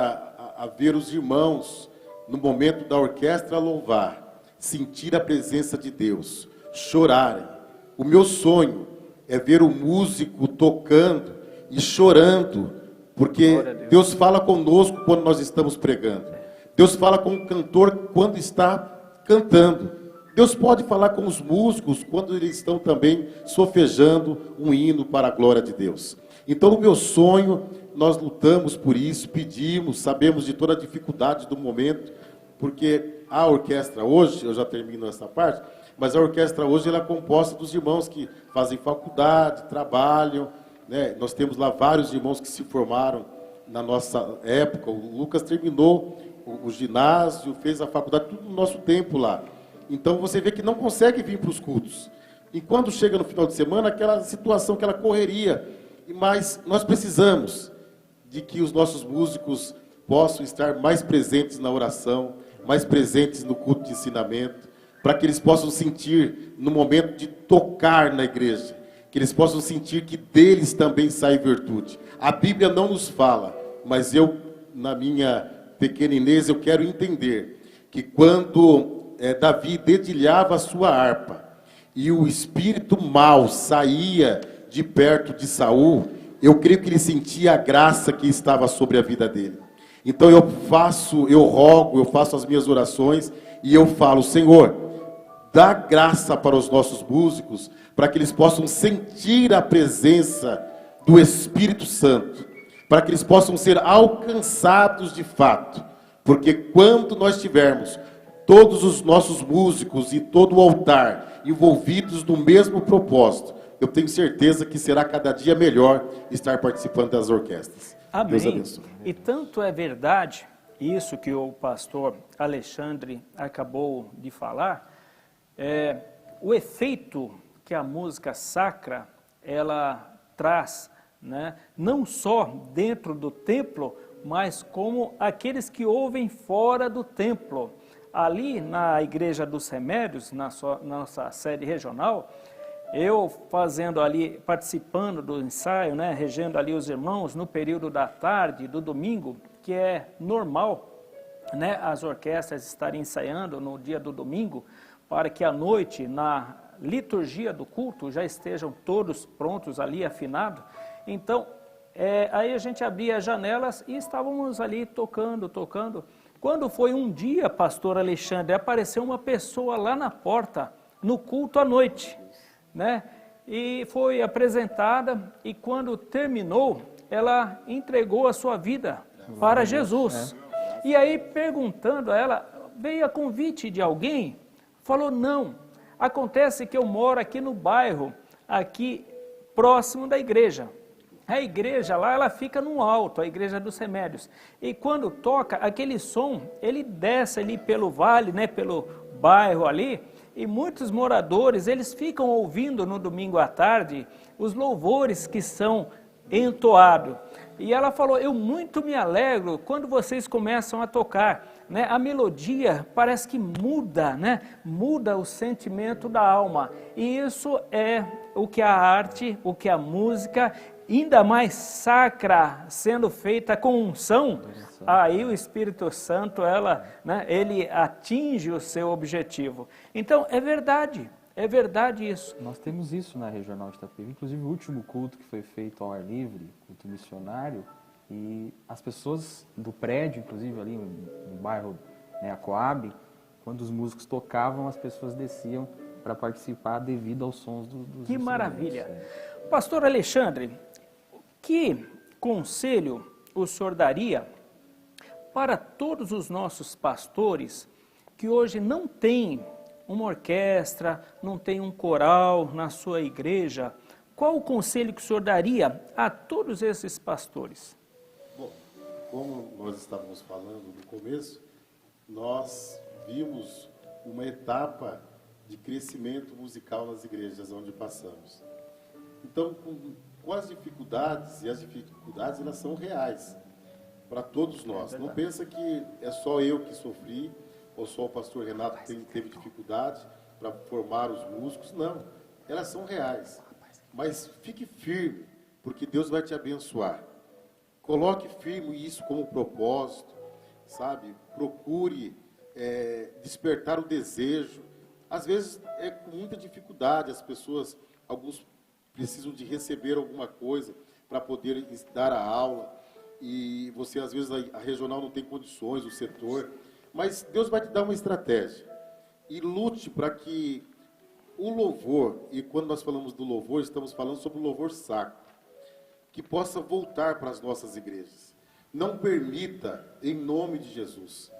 a ver os irmãos, no momento da orquestra, louvar, sentir a presença de Deus, chorarem. O meu sonho é ver o músico tocando e chorando, porque Deus fala conosco quando nós estamos pregando. Deus fala com o cantor quando está cantando. Deus pode falar com os músicos quando eles estão também sofejando um hino para a glória de Deus. Então, no meu sonho, nós lutamos por isso, pedimos, sabemos de toda a dificuldade do momento, porque a orquestra hoje, eu já termino essa parte, mas a orquestra hoje ela é composta dos irmãos que fazem faculdade, trabalham, né? Nós temos lá vários irmãos que se formaram na nossa época. O Lucas terminou o ginásio, fez a faculdade, tudo no nosso tempo lá. Então você vê que não consegue vir para os cultos. E quando chega no final de semana, aquela situação, aquela correria. Mas nós precisamos de que os nossos músicos possam estar mais presentes na oração, mais presentes no culto de ensinamento, para que eles possam sentir, no momento de tocar na igreja, que eles possam sentir que deles também sai virtude. A Bíblia não nos fala, mas eu, na minha pequenez, eu quero entender que quando Davi dedilhava a sua harpa e o espírito mau saía de perto de Saul, eu creio que ele sentia a graça que estava sobre a vida dele. Então eu rogo, eu faço as minhas orações e eu falo: Senhor, dá graça para os nossos músicos, para que eles possam sentir a presença do Espírito Santo, para que eles possam ser alcançados de fato, porque quando nós tivermos todos os nossos músicos e todo o altar envolvidos no mesmo propósito, eu tenho certeza que será cada dia melhor estar participando das orquestras. Amém. Deus abençoe. E tanto é verdade isso que o pastor Alexandre acabou de falar, o efeito que a música sacra ela traz, né? Não só dentro do templo, mas como aqueles que ouvem fora do templo. Ali na Igreja dos Remédios, na nossa sede regional, eu fazendo ali, participando do ensaio, né, regendo ali os irmãos no período da tarde, do domingo, que é normal, né, as orquestras estarem ensaiando no dia do domingo, para que à noite, na liturgia do culto, já estejam todos prontos ali, afinados. Então, aí a gente abria as janelas e estávamos ali tocando. Quando foi um dia, pastor Alexandre, apareceu uma pessoa lá na porta, no culto à noite, né? E foi apresentada, e quando terminou, ela entregou a sua vida para Jesus. E aí, perguntando a ela, veio a convite de alguém? Falou, não, acontece que eu moro aqui no bairro, aqui próximo da igreja. A igreja lá, ela fica no alto, a Igreja dos Remédios. E quando toca, aquele som, ele desce ali pelo vale, né, pelo bairro ali, e muitos moradores, eles ficam ouvindo no domingo à tarde os louvores que são entoados. E ela falou, eu muito me alegro quando vocês começam a tocar, né? A melodia parece que muda, né? Muda o sentimento da alma. E isso é o que a arte, o que a música, ainda mais sacra, sendo feita com unção, aí o Espírito Santo, ele atinge o seu objetivo. Então, é verdade isso. Nós temos isso na Regional de Itapevi, inclusive o último culto que foi feito ao ar livre, culto missionário, e as pessoas do prédio, inclusive ali no bairro, né, a Coab, quando os músicos tocavam, as pessoas desciam para participar devido aos sons dos Que maravilha! É. Pastor Alexandre, que conselho o senhor daria para todos os nossos pastores que hoje não têm uma orquestra, não tem um coral na sua igreja? Qual o conselho que o senhor daria a todos esses pastores? Bom, como nós estávamos falando no começo, nós vimos uma etapa de crescimento musical nas igrejas onde passamos. Então, com as dificuldades, e as dificuldades elas são reais para todos nós. Não pensa que é só eu que sofri, ou só o pastor Renato que teve dificuldade para formar os músicos. Não, elas são reais. Mas fique firme, porque Deus vai te abençoar. Coloque firme isso como propósito, sabe? Procure despertar o desejo. Às vezes é com muita dificuldade, as pessoas, alguns precisam de receber alguma coisa para poder dar a aula, e você às vezes a regional não tem condições, o setor, mas Deus vai te dar uma estratégia. e lute para que o louvor, e quando nós falamos do louvor, estamos falando sobre o louvor sacro, que possa voltar para as nossas igrejas. Não permita, em nome de Jesus,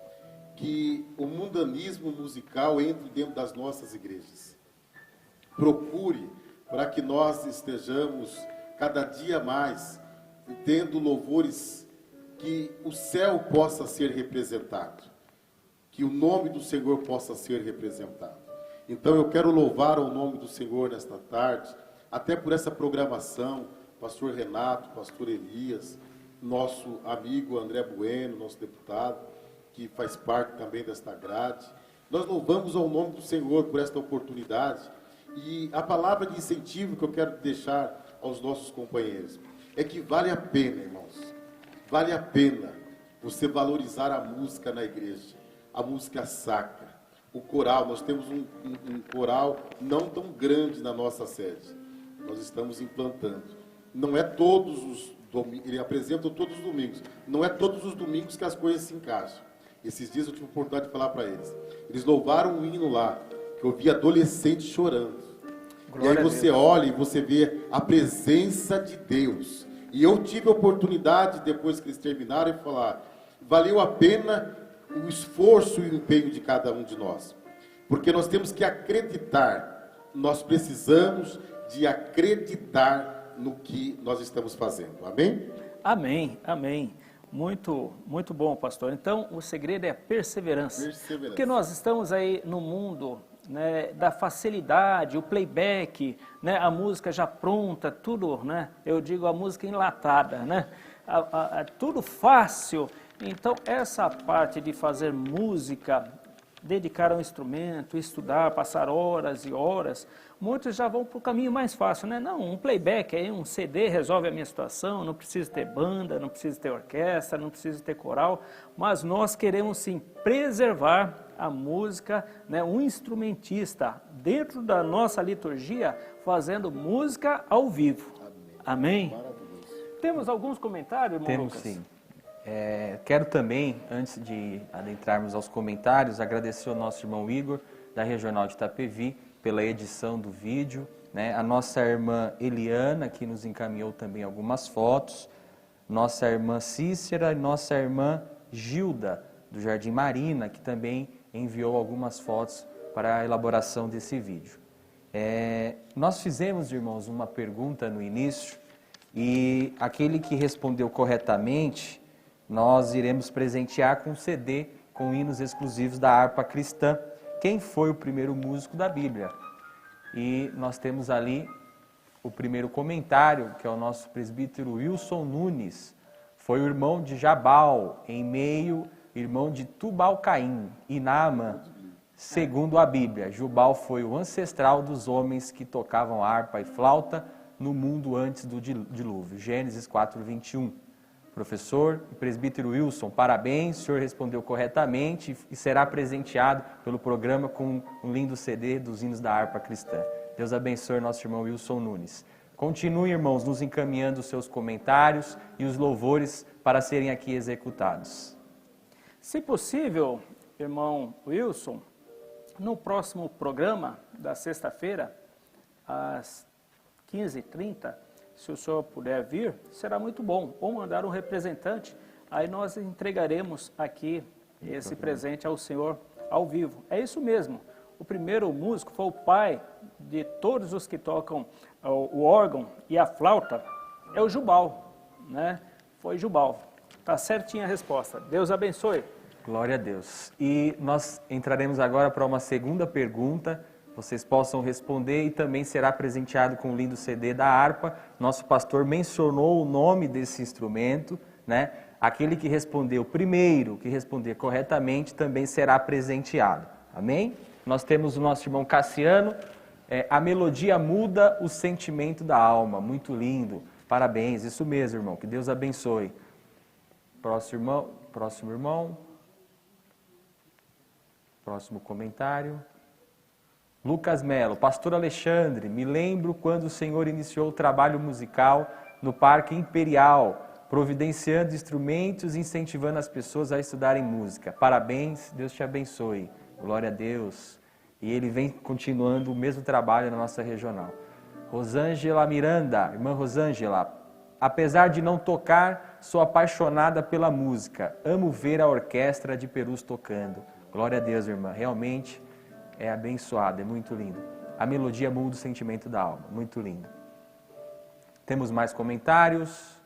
que o mundanismo musical entre dentro das nossas igrejas. Procure para que nós estejamos cada dia mais tendo louvores que o céu possa ser representado, que o nome do Senhor possa ser representado. Então eu quero louvar o nome do Senhor nesta tarde, até por essa programação, pastor Renato, pastor Elias, nosso amigo André Bueno, nosso deputado, que faz parte também desta grade. Nós louvamos ao nome do Senhor por esta oportunidade. E a palavra de incentivo que eu quero deixar aos nossos companheiros é que vale a pena, irmãos, vale a pena você valorizar a música na igreja, a música sacra, o coral. Nós temos um coral não tão grande na nossa sede, nós estamos implantando. Não é todos os domingos, ele apresenta todos os domingos, não é todos os domingos que as coisas se encaixam. Esses dias eu tive a oportunidade de falar para eles. Eles louvaram um hino lá, que eu vi adolescentes chorando. Glória, e aí você olha e você vê a presença de Deus. E eu tive a oportunidade, depois que eles terminaram, de falar, valeu a pena o esforço e o empenho de cada um de nós. Porque nós temos que acreditar, nós precisamos de acreditar no que nós estamos fazendo. Amém? Amém, amém. Muito, muito bom, pastor. Então, o segredo é a perseverança. Porque nós estamos aí no mundo, né, da facilidade, o playback, né, a música já pronta, tudo, né, eu digo a música enlatada, né, tudo fácil. Então, essa parte de fazer música, dedicar a um instrumento, estudar, passar horas e horas, muitos já vão para o caminho mais fácil, né? Não, um playback, aí um CD resolve a minha situação, não preciso ter banda, não preciso ter orquestra, não preciso ter coral, mas nós queremos sim preservar a música, né? Um instrumentista dentro da nossa liturgia fazendo música ao vivo. Amém? Amém? Temos alguns comentários, irmão Temos, Lucas? sim. Quero também, antes de adentrarmos aos comentários, agradecer ao nosso irmão Igor, da Regional de Itapevi, pela edição do vídeo, né? A nossa irmã Eliana, que nos encaminhou também algumas fotos, nossa irmã Cícera e nossa irmã Gilda, do Jardim Marina, que também enviou algumas fotos para a elaboração desse vídeo. Nós fizemos, irmãos, uma pergunta no início, e aquele que respondeu corretamente, nós iremos presentear com um CD com hinos exclusivos da harpa cristã. Quem foi o primeiro músico da Bíblia? E nós temos ali o primeiro comentário, que é o nosso presbítero Wilson Nunes. Foi o irmão de Jabal, em meio, irmão de Tubal-Caim e Naamã, segundo a Bíblia. Jubal foi o ancestral dos homens que tocavam harpa e flauta no mundo antes do dilúvio. Gênesis 4:21. Professor e presbítero Wilson, parabéns, o senhor respondeu corretamente e será presenteado pelo programa com um lindo CD dos hinos da harpa cristã. Deus abençoe nosso irmão Wilson Nunes. Continue, irmãos, nos encaminhando os seus comentários e os louvores para serem aqui executados. Se possível, irmão Wilson, no próximo programa da sexta-feira, às 15h30, se o senhor puder vir, será muito bom. Ou mandar um representante, aí nós entregaremos aqui esse presente ao senhor ao vivo. É isso mesmo. O primeiro músico foi o pai de todos os que tocam o órgão e a flauta, é o Jubal, né? Foi Jubal. Tá certinha a resposta. Deus abençoe. Glória a Deus. E nós entraremos agora para uma segunda pergunta. Vocês possam responder e também será presenteado com um lindo CD da harpa. Nosso pastor mencionou o nome desse instrumento, né? Aquele que respondeu primeiro, que responder corretamente, também será presenteado. Amém? Nós temos o nosso irmão Cassiano. A melodia muda o sentimento da alma. Muito lindo. Parabéns. Isso mesmo, irmão. Que Deus abençoe. Próximo irmão. Próximo comentário. Lucas Melo, pastor Alexandre, me lembro quando o senhor iniciou o trabalho musical no Parque Imperial, providenciando instrumentos e incentivando as pessoas a estudarem música. Parabéns, Deus te abençoe. Glória a Deus. e ele vem continuando o mesmo trabalho na nossa regional. Rosângela Miranda, irmã Rosângela, apesar de não tocar, sou apaixonada pela música. Amo ver a orquestra de Perus tocando. Glória a Deus, irmã. Realmente é abençoado, é muito lindo. A melodia muda o sentimento da alma. Muito lindo. Temos mais comentários,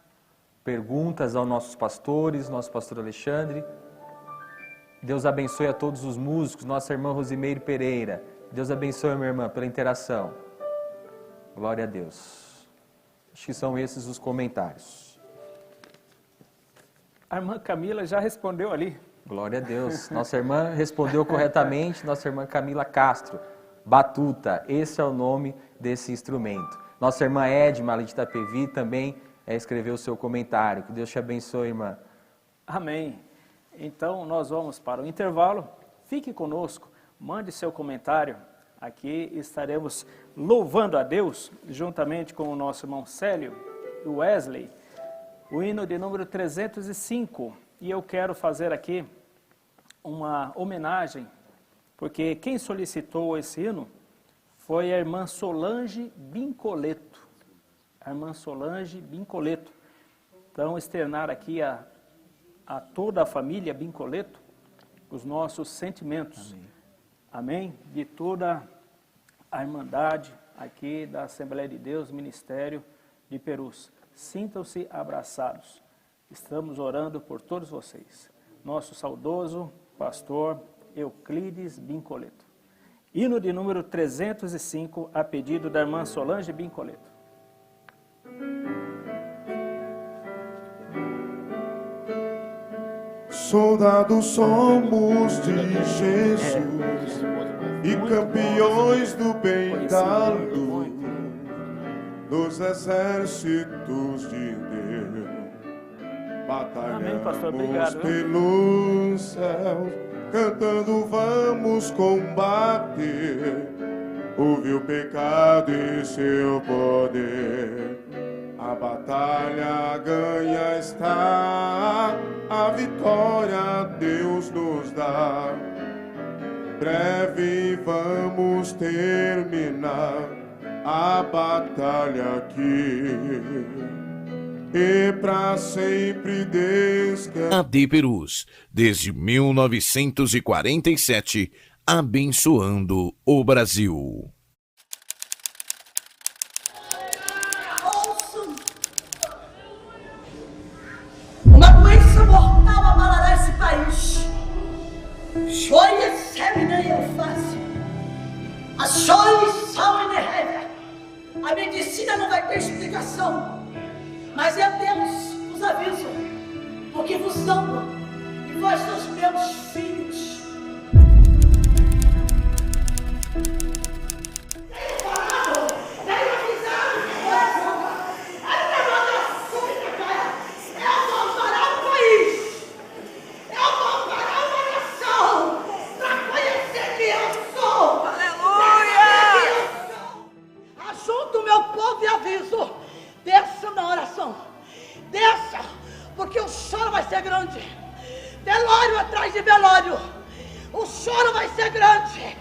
perguntas aos nossos pastores, nosso pastor Alexandre. Deus abençoe a todos os músicos, nossa irmã Rosimeire Pereira. Deus abençoe, minha irmã, pela interação. Glória a Deus. Acho que são esses os comentários. A irmã Camila já respondeu ali. Glória a Deus. Nossa irmã respondeu corretamente, nossa irmã Camila Castro. Batuta, esse é o nome desse instrumento. Nossa irmã Edma, ali de Itapevi, também escreveu o seu comentário. Que Deus te abençoe, irmã. Amém. Então, nós vamos para o intervalo. Fique conosco, mande seu comentário. Aqui estaremos louvando a Deus, juntamente com o nosso irmão Célio e Wesley, o hino de número 305. E eu quero fazer aqui uma homenagem, porque quem solicitou esse hino foi a irmã Solange Bincoleto. A irmã Solange Bincoleto. Então, externar aqui a toda a família Bincoleto os nossos sentimentos. Amém? De toda a irmandade aqui da Assembleia de Deus, Ministério de Perus. Sintam-se abraçados. Estamos orando por todos vocês. Nosso saudoso pastor Euclides Bincoleto. Hino de número 305, a pedido da irmã Solange Bincoleto. Soldados somos de Jesus e campeões do bem da luta, dos exércitos de Deus. Amém, pastor. Obrigado. Batalhamos pelos céus, cantando vamos combater, ouve o pecado e seu poder. A batalha ganha está, a vitória Deus nos dá. Breve vamos terminar a batalha aqui e para sempre descansar. AD Perus, desde 1947, abençoando o Brasil. Uma doença mortal abalará esse país. Joia, semina e alface. As joias, sal e derreve. A medicina não vai ter explicação. Mas é Deus vos aviso, porque vos amo e vós sois meus filhos. Desça na oração, desça, porque o choro vai ser grande. Velório atrás de velório, o choro vai ser grande.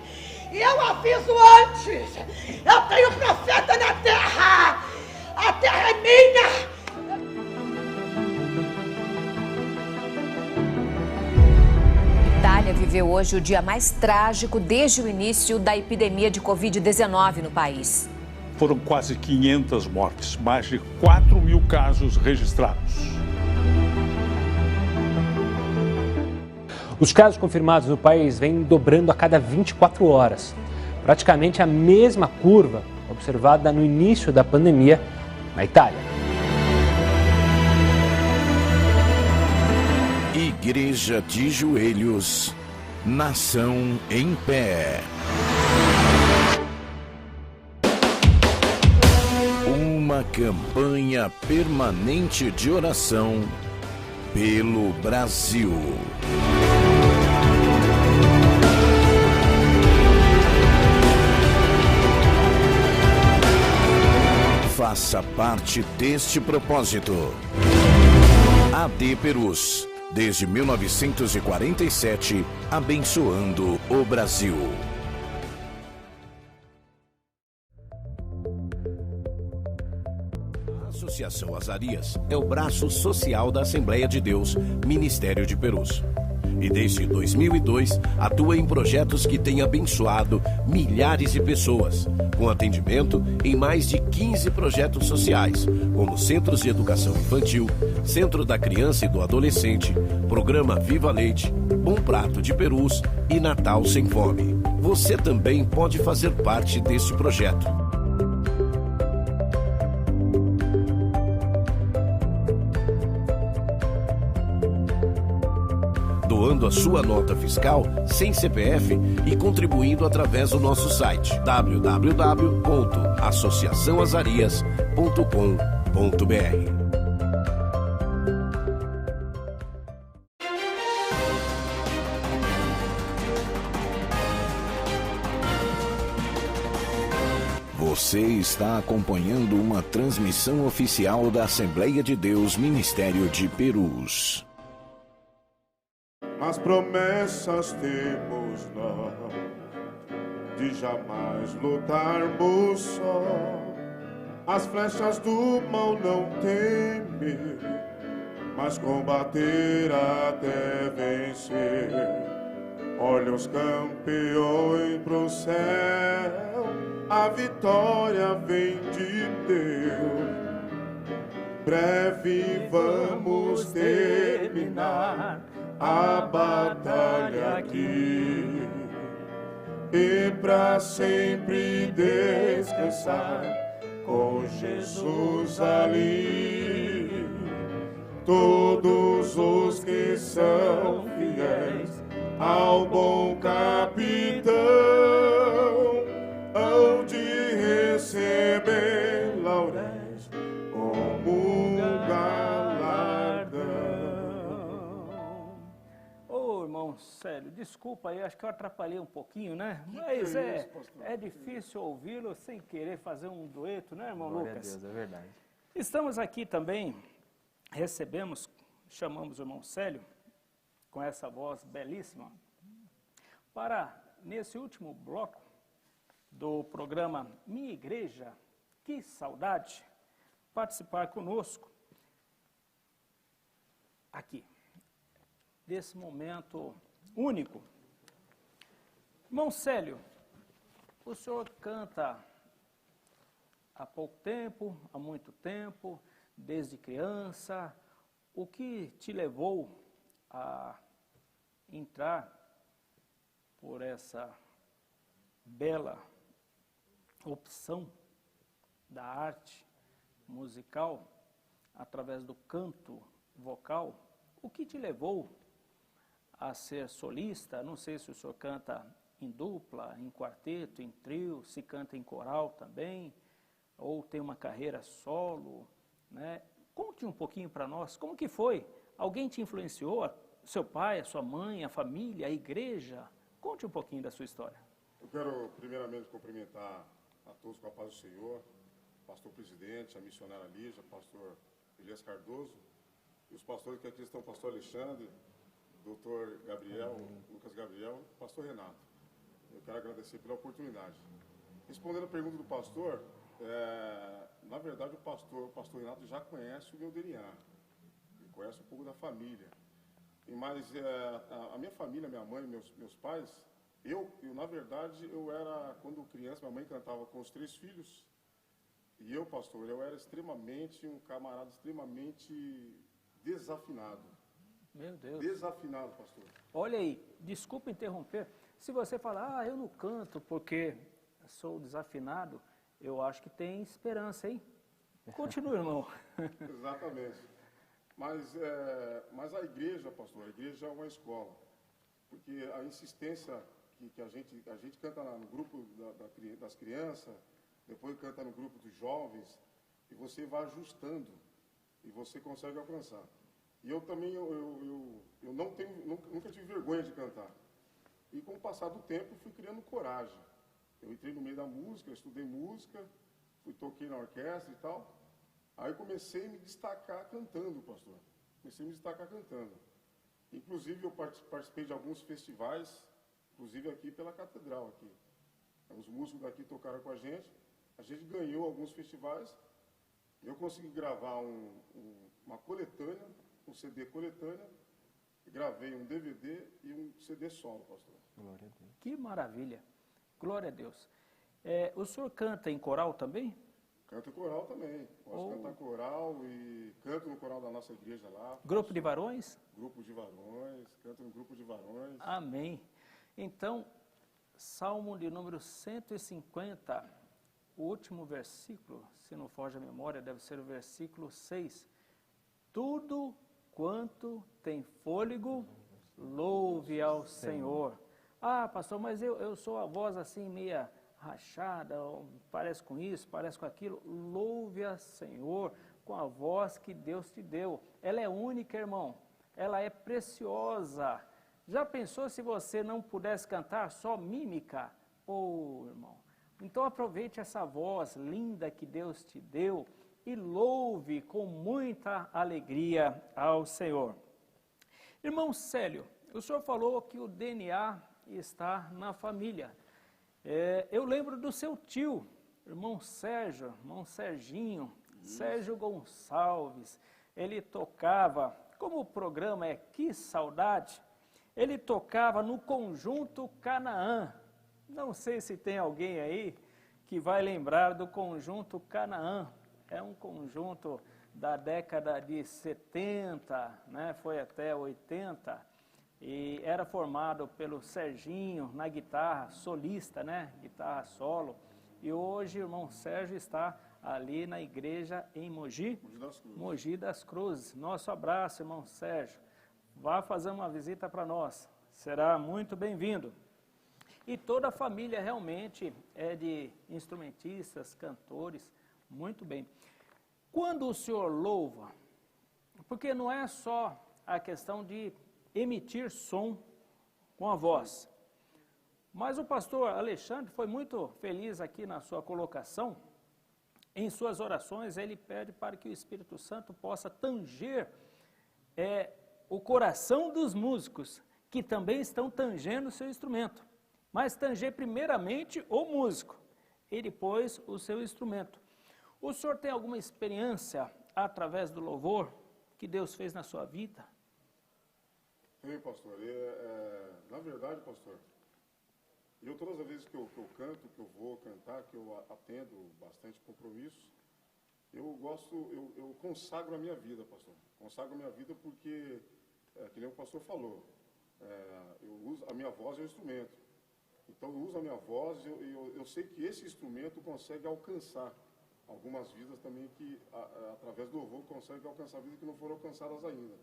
E eu aviso antes, eu tenho profeta na terra, a terra é minha. Itália viveu hoje o dia mais trágico desde o início da epidemia de Covid-19 no país. Foram quase 500 mortes, mais de 4 mil casos registrados. Os casos confirmados no país vêm dobrando a cada 24 horas. Praticamente a mesma curva observada no início da pandemia na Itália. Igreja de joelhos, nação em pé. Uma campanha permanente de oração pelo Brasil. Faça parte deste propósito. AD Perus, desde 1947, abençoando o Brasil. Associação Azarias é o braço social da Assembleia de Deus, Ministério de Perus. E desde 2002 atua em projetos que têm abençoado milhares de pessoas, com atendimento em mais de 15 projetos sociais, como Centros de Educação Infantil, Centro da Criança e do Adolescente, Programa Viva Leite, Bom Prato de Perus e Natal Sem Fome. Você também pode fazer parte deste projeto. Doando a sua nota fiscal sem CPF e contribuindo através do nosso site www.associaçãoazarias.com.br. Você está acompanhando uma transmissão oficial da Assembleia de Deus, Ministério de Perus. As promessas temos nós de jamais lutarmos só. As flechas do mal não temer, mas combater até vencer. Olha os campeões pro céu, a vitória vem de Deus. Breve vamos terminar a batalha aqui e pra sempre descansar com Jesus ali. Todos os que são fiéis ao bom capitão hão de receber lauréis como galardão. Ô, irmão Célio, desculpa aí, acho que eu atrapalhei um pouquinho, né? Mas é difícil ouvi-lo sem querer fazer um dueto, né, irmão Glória Lucas? a Deus, é verdade. Estamos aqui também, chamamos o irmão Célio, com essa voz belíssima, para, nesse último bloco do programa Minha Igreja, que saudade, participar conosco aqui, desse momento único. Irmão Célio, o senhor canta há pouco tempo, há muito tempo, desde criança. O que te levou a entrar por essa bela opção da arte musical através do canto vocal? O que te levou a ser solista? Não sei se o senhor canta em dupla, em quarteto, em trio, se canta em coral também, ou tem uma carreira solo, né? Conte um pouquinho para nós, como que foi? Alguém te influenciou? Seu pai, a sua mãe, a família, a igreja? Conte um pouquinho da sua história. Eu quero primeiramente cumprimentar a todos com a paz do Senhor, pastor presidente, a missionária Lígia, pastor Elias Cardoso, e os pastores que aqui estão, pastor Alexandre, doutor Gabriel, Lucas Gabriel, pastor Renato. Eu quero agradecer pela oportunidade. Respondendo a pergunta do pastor, na verdade o pastor Renato já conhece o meu DNA, ele conhece um pouco da família. Mas a minha família, minha mãe, meus pais, na verdade, eu era, quando criança, minha mãe cantava com os 3 filhos, e eu, pastor, eu era um camarada extremamente desafinado. Meu Deus. Desafinado, pastor. Olha aí, desculpa interromper, se você falar, eu não canto porque sou desafinado, eu acho que tem esperança, hein? Continua, irmão. Exatamente. Mas a igreja, pastor, a igreja é uma escola. Porque a insistência que a gente canta no grupo das crianças, depois canta no grupo dos jovens, e você vai ajustando, e você consegue alcançar. E eu também, nunca tive vergonha de cantar. E com o passar do tempo, fui criando coragem. Eu entrei no meio da música, eu estudei música, toquei na orquestra e tal. Aí comecei a me destacar cantando, pastor. Inclusive, eu participei de alguns festivais, inclusive aqui pela Catedral. Aqui. Os músicos daqui tocaram com a gente ganhou alguns festivais, eu consegui gravar uma coletânea, um CD coletânea, gravei um DVD e um CD solo, pastor. Glória a Deus. Que maravilha. Glória a Deus. O senhor canta em coral também? Canto em coral também. Posso cantar coral e canto no coral da nossa igreja lá. Grupo de varões? Grupo de varões, canto no grupo de varões. Amém. Então, Salmo de número 150, o último versículo, se não foge a memória, deve ser o versículo 6. Tudo quanto tem fôlego, louve ao Senhor. Ah, pastor, mas eu sou a voz assim meia rachada, parece com isso, parece com aquilo. Louve ao Senhor com a voz que Deus te deu. Ela é única, irmão. Ela é preciosa. Já pensou se você não pudesse cantar só mímica? Irmão. Então aproveite essa voz linda que Deus te deu e louve com muita alegria ao Senhor. Irmão Célio, o senhor falou que o DNA está na família. Eu lembro do seu tio, irmão Sérgio, irmão Serginho, Sérgio Gonçalves. Ele tocava, como o programa é Que Saudade, ele tocava no Conjunto Canaã. Não sei se tem alguém aí que vai lembrar do Conjunto Canaã. É um conjunto da década de 70, né? Foi até 80. E era formado pelo Serginho na guitarra solista, né? Guitarra solo. E hoje o irmão Sérgio está ali na igreja em Mogi das Cruzes. Nosso abraço, irmão Sérgio. Vá fazer uma visita para nós. Será muito bem-vindo. E toda a família realmente é de instrumentistas, cantores. Muito bem. Quando o senhor louva, porque não é só a questão de emitir som com a voz. Mas o pastor Alexandre foi muito feliz aqui na sua colocação. Em suas orações, ele pede para que o Espírito Santo possa tanger o coração dos músicos, que também estão tangendo o seu instrumento. Mas tanger primeiramente o músico e depois o seu instrumento. O senhor tem alguma experiência através do louvor que Deus fez na sua vida? Tem, pastor. Na verdade, pastor, todas as vezes que eu canto, que eu vou cantar, que eu atendo bastante compromisso, eu consagro a minha vida, pastor. Consagro a minha vida porque, que nem o pastor falou, a minha voz é um instrumento. Então eu uso a minha voz e eu sei que esse instrumento consegue alcançar algumas vidas também que, através do louvor, consegue alcançar vidas que não foram alcançadas ainda.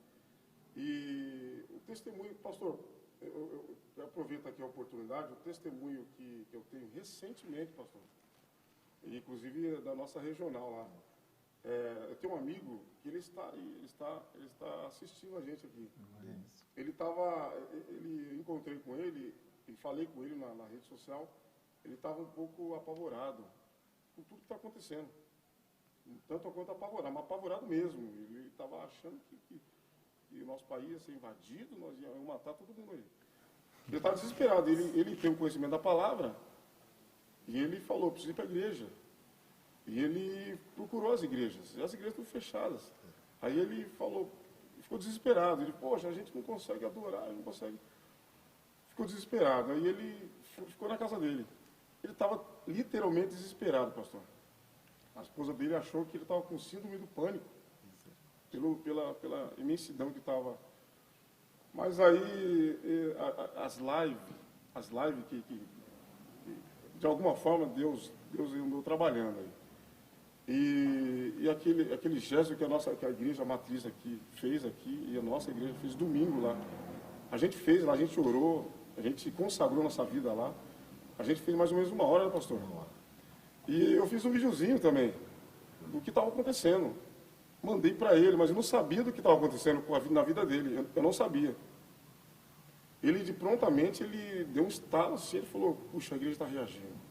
E o testemunho, pastor, eu aproveito aqui a oportunidade, o testemunho que eu tenho recentemente, pastor, inclusive da nossa regional lá. Eu tenho um amigo que ele está assistindo a gente aqui. Eu encontrei com ele e falei com ele na rede social. Ele estava um pouco apavorado com tudo que está acontecendo. Tanto quanto apavorado, mas apavorado mesmo. Ele estava achando que o nosso país ia ser invadido, nós íamos matar todo mundo aí. Ele estava desesperado. Ele tem o conhecimento da palavra e ele falou, preciso ir para a igreja. E ele procurou as igrejas, e as igrejas estão fechadas. Aí ele ficou desesperado. Ele, poxa, a gente não consegue adorar, não consegue. Ficou desesperado. Aí ele ficou na casa dele. Ele estava literalmente desesperado, pastor. A esposa dele achou que ele estava com síndrome do pânico, pela imensidão que estava. Mas aí as lives que de alguma forma Deus andou trabalhando aí. E aquele gesto que a igreja matriz aqui fez aqui, e a nossa igreja fez domingo lá. A gente fez lá, a gente orou, a gente consagrou nossa vida lá. A gente fez mais ou menos 1 hora, né, pastor? E eu fiz um videozinho também, do que estava acontecendo. Mandei para ele, mas eu não sabia do que estava acontecendo na vida dele. Eu não sabia. Ele, prontamente, ele deu um estalo assim, ele falou, puxa, a igreja está reagindo.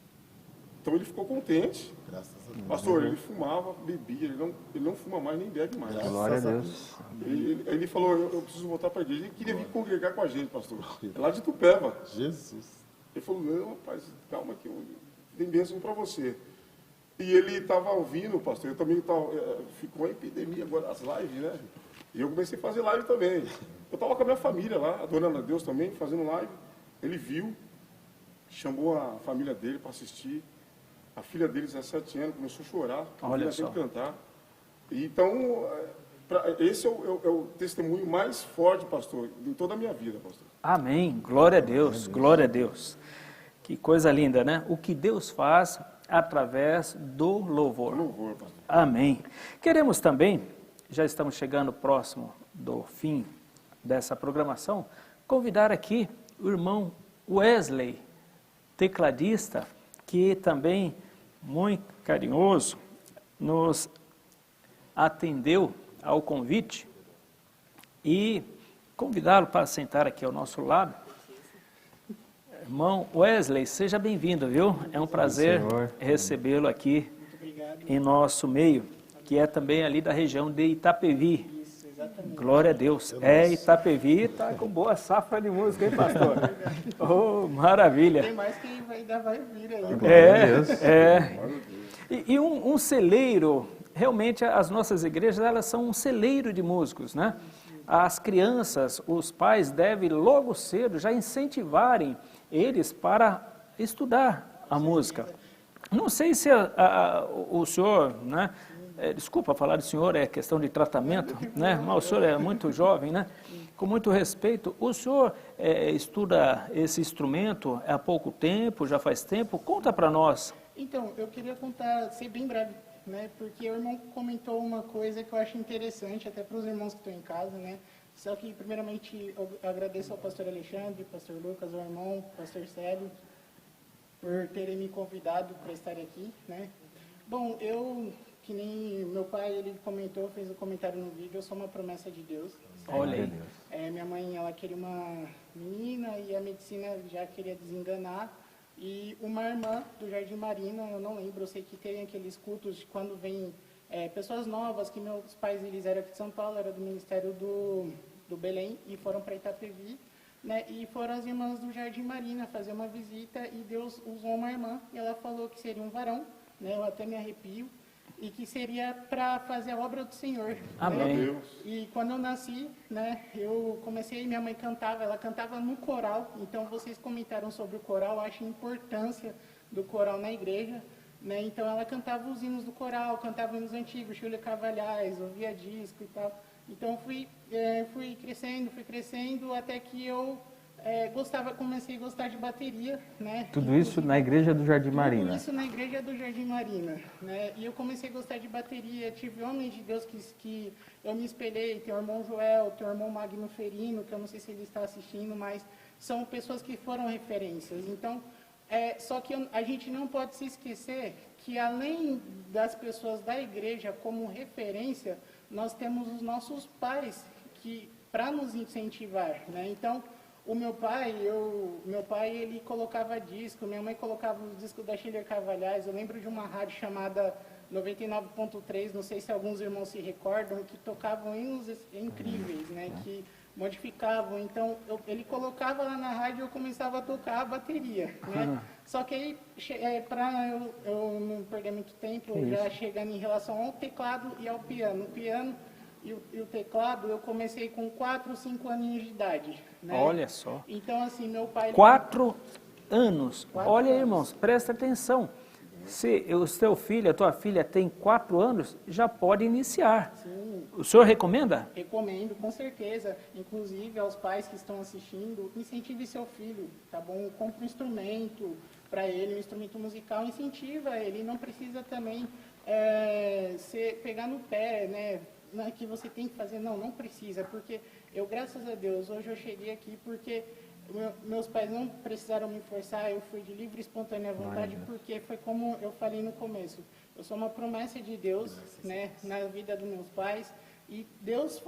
Então ele ficou contente. Graças a Deus. Pastor, ele fumava, bebia, ele não fuma mais, nem bebe mais. Glória a Deus. Ele falou, eu preciso voltar para a igreja. Ele queria vir congregar com a gente, pastor. É lá de Itupeva. Jesus. Ele falou, não, rapaz, calma que tem bênção para você. E ele estava ouvindo, pastor, eu também estava, ficou a epidemia agora, as lives, né? E eu comecei a fazer live também. Eu estava com a minha família lá, adorando a Deus também, fazendo live. Ele viu, chamou a família dele para assistir. A filha dele, 17 anos, começou a chorar, Olha só. cantar. Então, esse é o testemunho mais forte, pastor, em toda a minha vida, pastor. Amém. Glória a Deus. Glória a Deus. Que coisa linda, né? O que Deus faz através do louvor. Louvor, pastor. Amém. Queremos também, já estamos chegando próximo do fim dessa programação, convidar aqui o irmão Wesley, tecladista, que também, muito carinhoso, nos atendeu ao convite e convidá-lo para sentar aqui ao nosso lado. Irmão Wesley, seja bem-vindo, viu? É um prazer recebê-lo aqui em nosso meio, que é também ali da região de Itapevi. Isso, exatamente. Glória a Deus. Itapevi está com boa safra de música, hein, pastor? Oh, maravilha. Tem mais que ainda vai vir aí. E um celeiro, realmente as nossas igrejas, elas são um celeiro de músicos, né? As crianças, os pais devem logo cedo já incentivarem eles para estudar a música. Não sei se o senhor, né? Desculpa falar do senhor, é questão de tratamento, né? Mas o senhor é muito jovem, né? Com muito respeito, o senhor estuda esse instrumento há pouco tempo, já faz tempo? Conta para nós. Então, eu queria contar, ser bem breve, né? Porque o irmão comentou uma coisa que eu acho interessante, até para os irmãos que estão em casa, né? Só que, primeiramente, eu agradeço ao pastor Alexandre, pastor Lucas, ao irmão, pastor Célio, por terem me convidado para estar aqui, né? Bom, eu, que nem meu pai, ele comentou, fez um comentário no vídeo, eu sou uma promessa de Deus. Certo? Olha aí. Minha mãe, ela queria uma menina e a medicina já queria desenganar. E uma irmã do Jardim Marina, eu não lembro, eu sei que tem aqueles cultos de quando vem pessoas novas, que meus pais, eles eram aqui de São Paulo, era do Ministério do Belém, e foram para Itapevi, né, e foram as irmãs do Jardim Marina fazer uma visita, e Deus usou uma irmã, e ela falou que seria um varão, né, eu até me arrepio, e que seria para fazer a obra do Senhor. Amém. Né? E quando eu nasci, né, eu comecei, minha mãe cantava, ela cantava no coral, então vocês comentaram sobre o coral, eu acho a importância do coral na igreja, né, então ela cantava os hinos do coral, cantava hinos antigos, Júlia Carvalhais, ouvia disco e tal, então fui crescendo, até que eu comecei a gostar de bateria, né? Tudo isso na igreja do Jardim Marina? Tudo isso na igreja do Jardim Marina, né? E eu comecei a gostar de bateria, tive homens de Deus que eu me espelhei, tem o irmão Joel, tem o irmão Magno Ferino, que eu não sei se ele está assistindo, mas são pessoas que foram referências. Então, só que a gente não pode se esquecer que além das pessoas da igreja como referência, nós temos os nossos pais para nos incentivar, né? Então, o meu pai, ele colocava disco, minha mãe colocava os discos da Júlia Carvalhais. Eu lembro de uma rádio chamada 99.3, não sei se alguns irmãos se recordam, que tocavam hinos incríveis, né? Que modificavam. Então, ele colocava lá na rádio e eu começava a tocar a bateria, né? Só que aí, para eu não perder muito tempo, já chegando em relação ao teclado e ao piano. O piano e o teclado, eu comecei com 4, 5 aninhos de idade. Né? Olha só. Então, assim, meu pai... 4 anos. Olha aí, irmãos, presta atenção. Se o seu filho, a tua filha tem 4 anos, já pode iniciar. Sim. O senhor recomenda? Recomendo, com certeza. Inclusive, aos pais que estão assistindo, incentive seu filho, tá bom? Compre um instrumento para ele, um instrumento musical, incentiva ele. Não precisa também pegar no pé, né? Não é que você tem que fazer, não precisa, porque eu, graças a Deus, hoje eu cheguei aqui porque meus pais não precisaram me forçar, eu fui de livre e espontânea vontade, porque foi como eu falei no começo, eu sou uma promessa de Deus, né, na vida dos meus pais, e Deus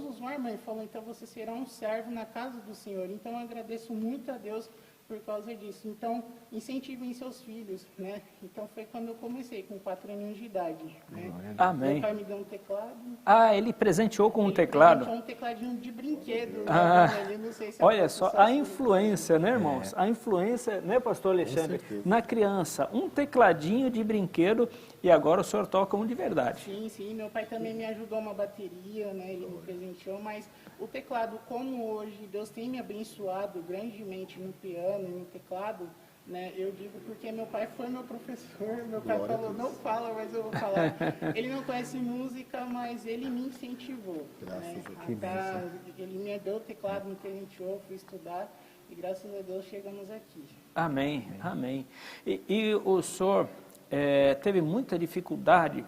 usou a irmã e falou, então você será um servo na casa do Senhor, então eu agradeço muito a Deus por causa disso. Então, incentivem seus filhos, né? Então, foi quando eu comecei, com 4 aninhos de idade. Né? Amém. Meu pai me deu um teclado. Ah, ele presenteou com um teclado? Presenteou um tecladinho de brinquedo. Ah, Né? Não sei se olha só, a influência, né, irmãos? A influência, né, pastor Alexandre? Na criança, um tecladinho de brinquedo e agora o senhor toca um de verdade. Sim, sim. Meu pai também me ajudou uma bateria, né? Ele me presenteou, mas o teclado, como hoje Deus tem me abençoado grandemente no piano e no teclado, né? Eu digo porque meu pai foi meu professor, meu pai falou, não fala, mas eu vou falar. Ele não conhece música, mas ele me incentivou. Né? Ele me deu o teclado, me presenteou, fui estudar e graças a Deus chegamos aqui. Amém, amém. E o senhor teve muita dificuldade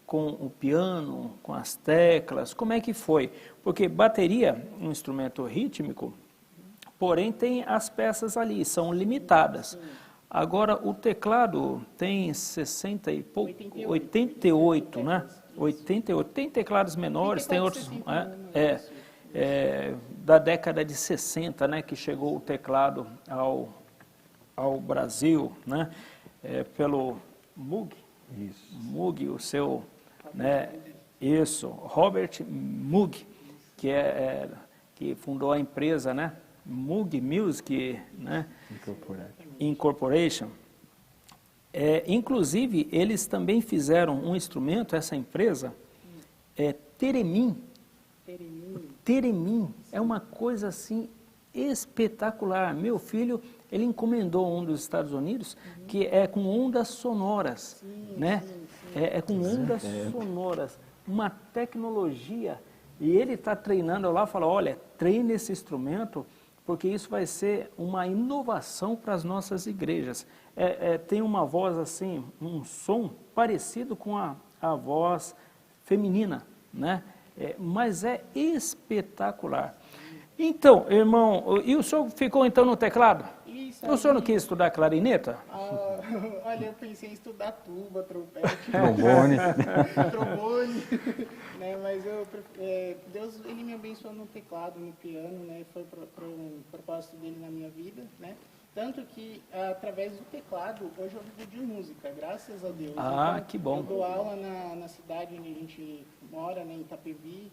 com o piano, com as teclas, como é que foi? Porque bateria, um instrumento rítmico, porém tem as peças ali, são limitadas. Agora o teclado tem 60 e pouco, 88, né? 88. Tem teclados menores, tem outros, da década de 60, né, que chegou o teclado ao Brasil, né? Pelo Moog. Isso. Moog, o seu, né? Isso, Robert Moog, que fundou a empresa, né? Moog Music, né? Incorporation. Inclusive, eles também fizeram um instrumento, essa empresa, Theremin. Theremin é uma coisa assim espetacular. Meu filho, ele encomendou um dos Estados Unidos, que é com ondas sonoras, né? É com ondas sonoras, uma tecnologia. E ele está treinando lá, fala, olha, treine esse instrumento, porque isso vai ser uma inovação para as nossas igrejas. Tem uma voz assim, um som parecido com a voz feminina, né? Mas é espetacular. Então, irmão, e o senhor ficou então no teclado? Isso, o senhor não quis estudar clarineta? Olha, eu pensei em estudar tuba, trompete, trombone, né? Mas Deus, ele me abençoou no teclado, no piano, né? Foi para um propósito dele na minha vida, né? Tanto que, através do teclado, hoje eu vivo de música, graças a Deus. Então, que bom. Eu dou aula na cidade onde a gente mora, né, em Itapevi.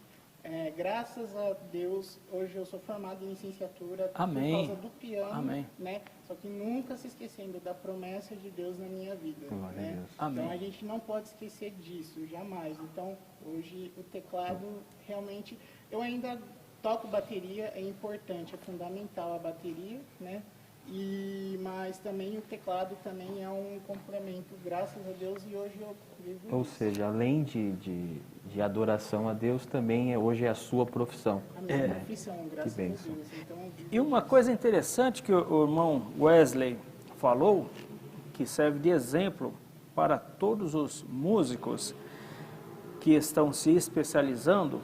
Graças a Deus, hoje eu sou formado em licenciatura por causa do piano, né? Só que nunca se esquecendo da promessa de Deus na minha vida, né? Então a gente não pode esquecer disso, jamais. Então hoje o teclado realmente, eu ainda toco bateria, é importante, é fundamental a bateria, né? Mas também o teclado também é um complemento, graças a Deus, e hoje eu vivo Ou isso. seja, além de adoração a Deus, também hoje é a sua profissão. A minha profissão, graças a Deus. Então, e uma coisa interessante que o irmão Wesley falou, que serve de exemplo para todos os músicos que estão se especializando,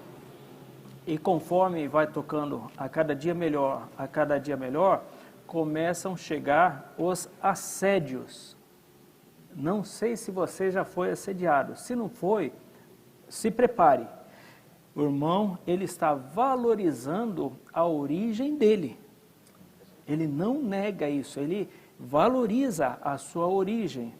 e conforme vai tocando a cada dia melhor, começam a chegar os assédios. Não sei se você já foi assediado. Se não foi, se prepare. O irmão, ele está valorizando a origem dele. Ele não nega isso, ele valoriza a sua origem.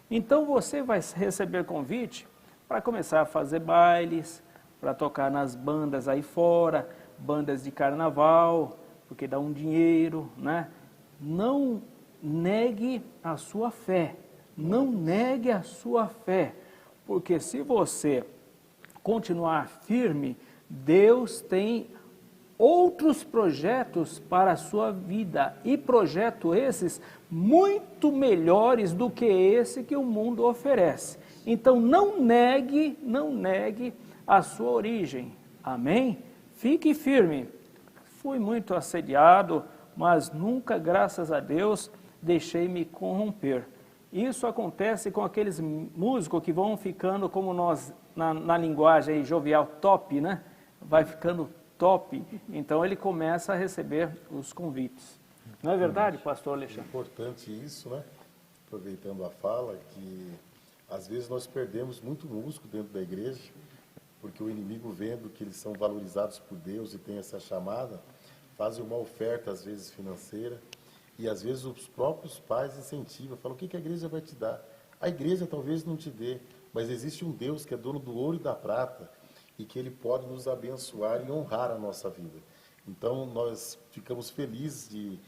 Então você vai receber convite para começar a fazer bailes, para tocar nas bandas aí fora, bandas de carnaval, porque dá um dinheiro, né? Não negue a sua fé, não negue a sua fé, porque se você continuar firme, Deus tem outros projetos para a sua vida, e projetos esses muito melhores do que esse que o mundo oferece. Então não negue a sua origem, amém? Fique firme. Fui muito assediado, mas nunca, graças a Deus, deixei-me corromper. Isso acontece com aqueles músicos que vão ficando, como nós, na linguagem aí, jovial, top, né? Vai ficando top, então ele começa a receber os convites. Não é verdade, pastor Alexandre? É importante isso, né? Aproveitando a fala, que às vezes nós perdemos muito músico dentro da igreja, porque o inimigo, vendo que eles são valorizados por Deus e tem essa chamada, fazem uma oferta, às vezes financeira, E às vezes os próprios pais incentivam, falam, o que a igreja vai te dar? A igreja talvez não te dê, mas existe um Deus que é dono do ouro e da prata e que Ele pode nos abençoar e honrar a nossa vida. Então nós ficamos felizes de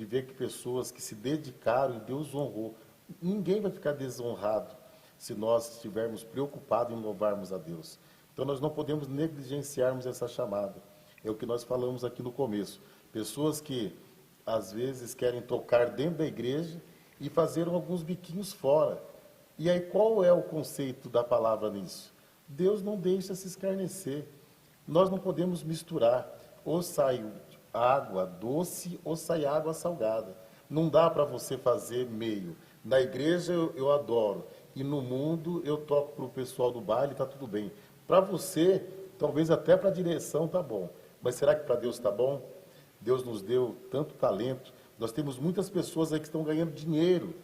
ver que pessoas que se dedicaram e Deus honrou. Ninguém vai ficar desonrado se nós estivermos preocupados em louvarmos a Deus. Então nós não podemos negligenciarmos essa chamada. É o que nós falamos aqui no começo. Pessoas que às vezes querem tocar dentro da igreja e fazer alguns biquinhos fora. E aí qual é o conceito da palavra nisso? Deus não deixa se escarnecer. Nós não podemos misturar. Ou sai água doce ou sai água salgada. Não dá para você fazer meio. Na igreja eu adoro. E no mundo eu toco para o pessoal do baile, está tudo bem. Para você, talvez até para a direção está bom. Mas será que para Deus está bom? Deus nos deu tanto talento. Nós temos muitas pessoas aí que estão ganhando dinheiro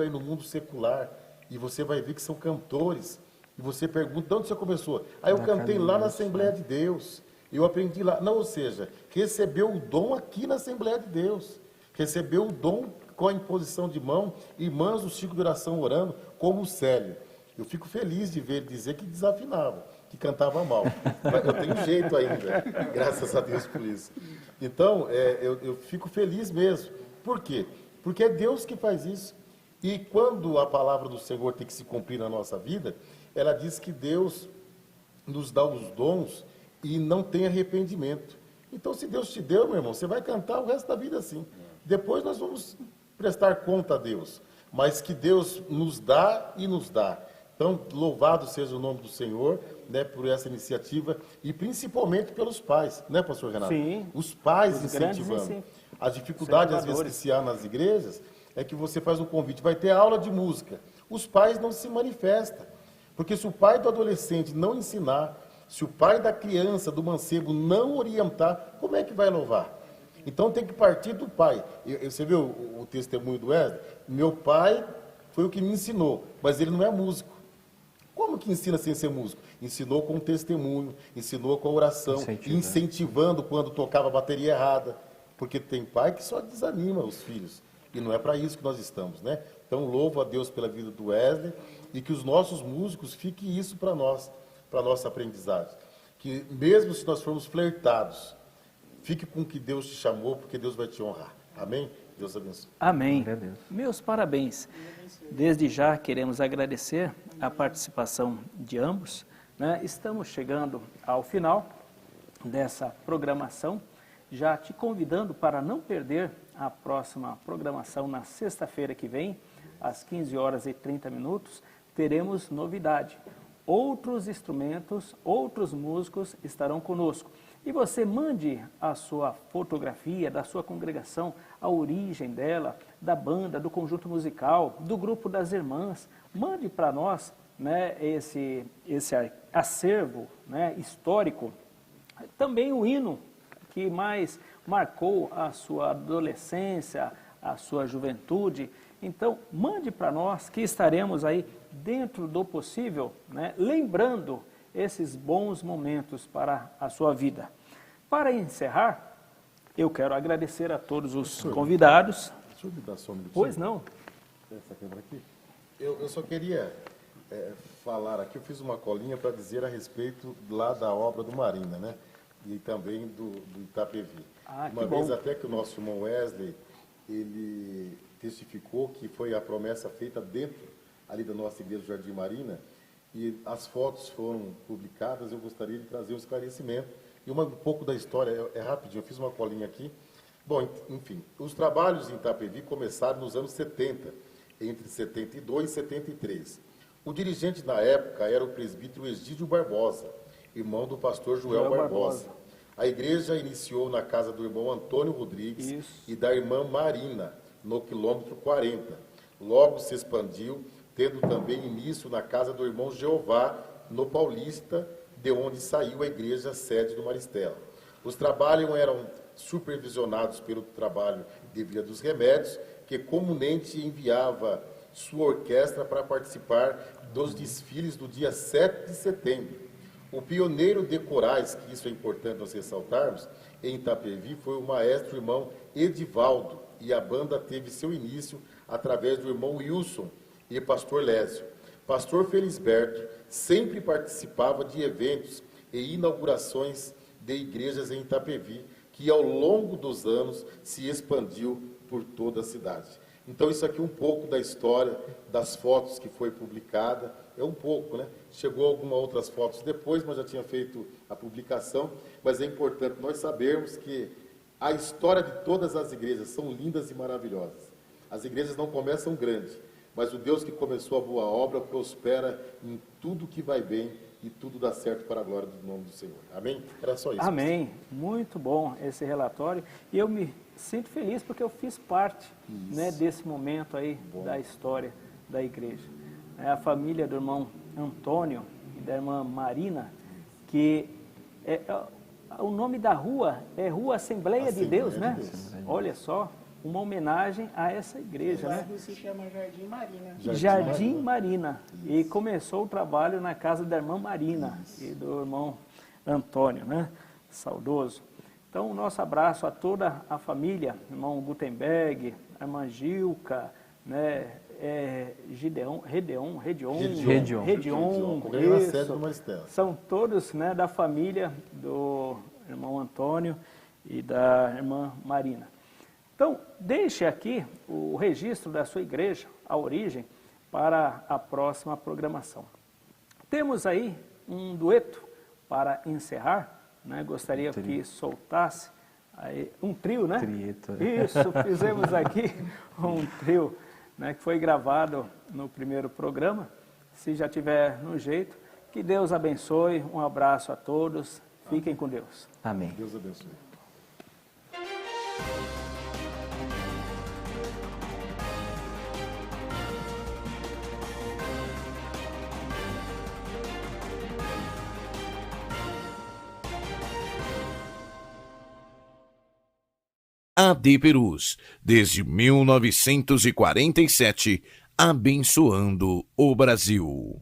aí no mundo secular. E você vai ver que são cantores. E você pergunta, de onde você começou? Aí eu cantei lá na Assembleia de Deus. Eu aprendi lá. Não, ou seja, recebeu o dom aqui na Assembleia de Deus. Recebeu o dom com a imposição de mão, irmãs do ciclo de oração orando, como o Célio. Eu fico feliz de ver ele dizer que desafinava, que cantava mal. Mas eu tenho jeito ainda, graças a Deus por isso. Então, eu fico feliz mesmo. Por quê? Porque é Deus que faz isso. E quando a palavra do Senhor tem que se cumprir na nossa vida, ela diz que Deus nos dá os dons e não tem arrependimento. Então, se Deus te deu, meu irmão, você vai cantar o resto da vida assim. Depois nós vamos prestar conta a Deus. Mas que Deus nos dá e nos dá. Então, louvado seja o nome do Senhor, né, por essa iniciativa e principalmente pelos pais, né, pastor Renato? Sim. Os pais incentivando. A dificuldade, às vezes, que se há nas igrejas é que você faz um convite, vai ter aula de música. Os pais não se manifestam. Porque se o pai do adolescente não ensinar, se o pai da criança, do mancebo, não orientar, como é que vai louvar? Então tem que partir do pai. Você viu o testemunho do Wesley? Meu pai foi o que me ensinou, mas ele não é músico. Como que ensina sem ser músico? Ensinou com testemunho, ensinou com oração, incentivando quando tocava a bateria errada. Porque tem pai que só desanima os filhos. E não é para isso que nós estamos, né? Então louvo a Deus pela vida do Wesley e que os nossos músicos fiquem isso para nós, para a nossa aprendizagem. Que mesmo se nós formos flertados, fique com o que Deus te chamou, porque Deus vai te honrar. Amém? Deus abençoe. Amém. Meus parabéns. Desde já queremos agradecer a participação de ambos, né? Estamos chegando ao final dessa programação, já te convidando para não perder a próxima programação na sexta-feira que vem, às 15h30, teremos novidade. Outros instrumentos, outros músicos estarão conosco. E você mande a sua fotografia da sua congregação, a origem dela, da banda, do conjunto musical, do grupo das irmãs. Mande para nós, né, esse acervo, né, histórico. Também o hino que mais marcou a sua adolescência, a sua juventude. Então, mande para nós que estaremos aí dentro do possível, né, lembrando esses bons momentos para a sua vida. Para encerrar, eu quero agradecer a todos os convidados. Deixa eu me dar só um minutinho. Pois não. Essa câmera aqui. Eu só queria falar aqui, eu fiz uma colinha para dizer a respeito lá da obra do Marina, né? E também do Itapevi. Uma vez até que o nosso irmão Wesley, ele testificou que foi a promessa feita dentro ali da nossa igreja do Jardim Marina, e as fotos foram publicadas. Eu gostaria de trazer um esclarecimento e um pouco da história, é rapidinho, eu fiz uma colinha aqui. Bom, enfim, os trabalhos em Itapevi começaram nos anos 70, entre 72 e 73. O dirigente na época era o presbítero Egídio Barbosa, irmão do pastor Joel Barbosa. A igreja iniciou na casa do irmão Antônio Rodrigues e da irmã Marina, no quilômetro 40. Logo se expandiu, tendo também início na casa do irmão Jeová, no Paulista, de onde saiu a igreja sede do Maristela. Os trabalhos eram supervisionados pelo trabalho de Vila dos Remédios, que comumente enviava sua orquestra para participar dos desfiles do dia 7 de setembro. O pioneiro de corais, que isso é importante nós ressaltarmos, em Itapevi, foi o maestro irmão Edivaldo, e a banda teve seu início através do irmão Wilson e pastor Lésio. Pastor Felisberto sempre participava de eventos e inaugurações de igrejas em Itapevi, que ao longo dos anos se expandiu por toda a cidade. Então isso aqui é um pouco da história, das fotos que foi publicada, é um pouco, né? Chegou algumas outras fotos depois, mas já tinha feito a publicação, mas é importante nós sabermos que a história de todas as igrejas são lindas e maravilhosas. As igrejas não começam grande, mas o Deus que começou a boa obra prospera em tudo que vai bem e tudo dá certo para a glória do nome do Senhor. Amém? Era só isso. Amém. Muito bom esse relatório. E eu me sinto feliz porque eu fiz parte, né, desse momento aí da história da igreja. É a família do irmão Antônio e da irmã Marina, que o nome da rua é Rua Assembleia de Deus, né? Olha só, uma homenagem a essa igreja, né? Se chama Jardim Marina. Jardim Marina. E começou o trabalho na casa da irmã Marina e do irmão Antônio, né? Saudoso. Então, o nosso abraço a toda a família, irmão Gutenberg, a irmã Gilca, né? Redion, são todos, né, da família do irmão Antônio e da irmã Marina. Então, deixe aqui o registro da sua igreja, a origem, para a próxima programação. Temos aí um dueto para encerrar, né? Gostaria que soltasse aí, um trio, né? Trieto. Isso, fizemos aqui um trio, né, que foi gravado no primeiro programa. Se já tiver no jeito, que Deus abençoe. Um abraço a todos. Fiquem com Deus. Amém. Deus abençoe. AD Perus, desde 1947, abençoando o Brasil.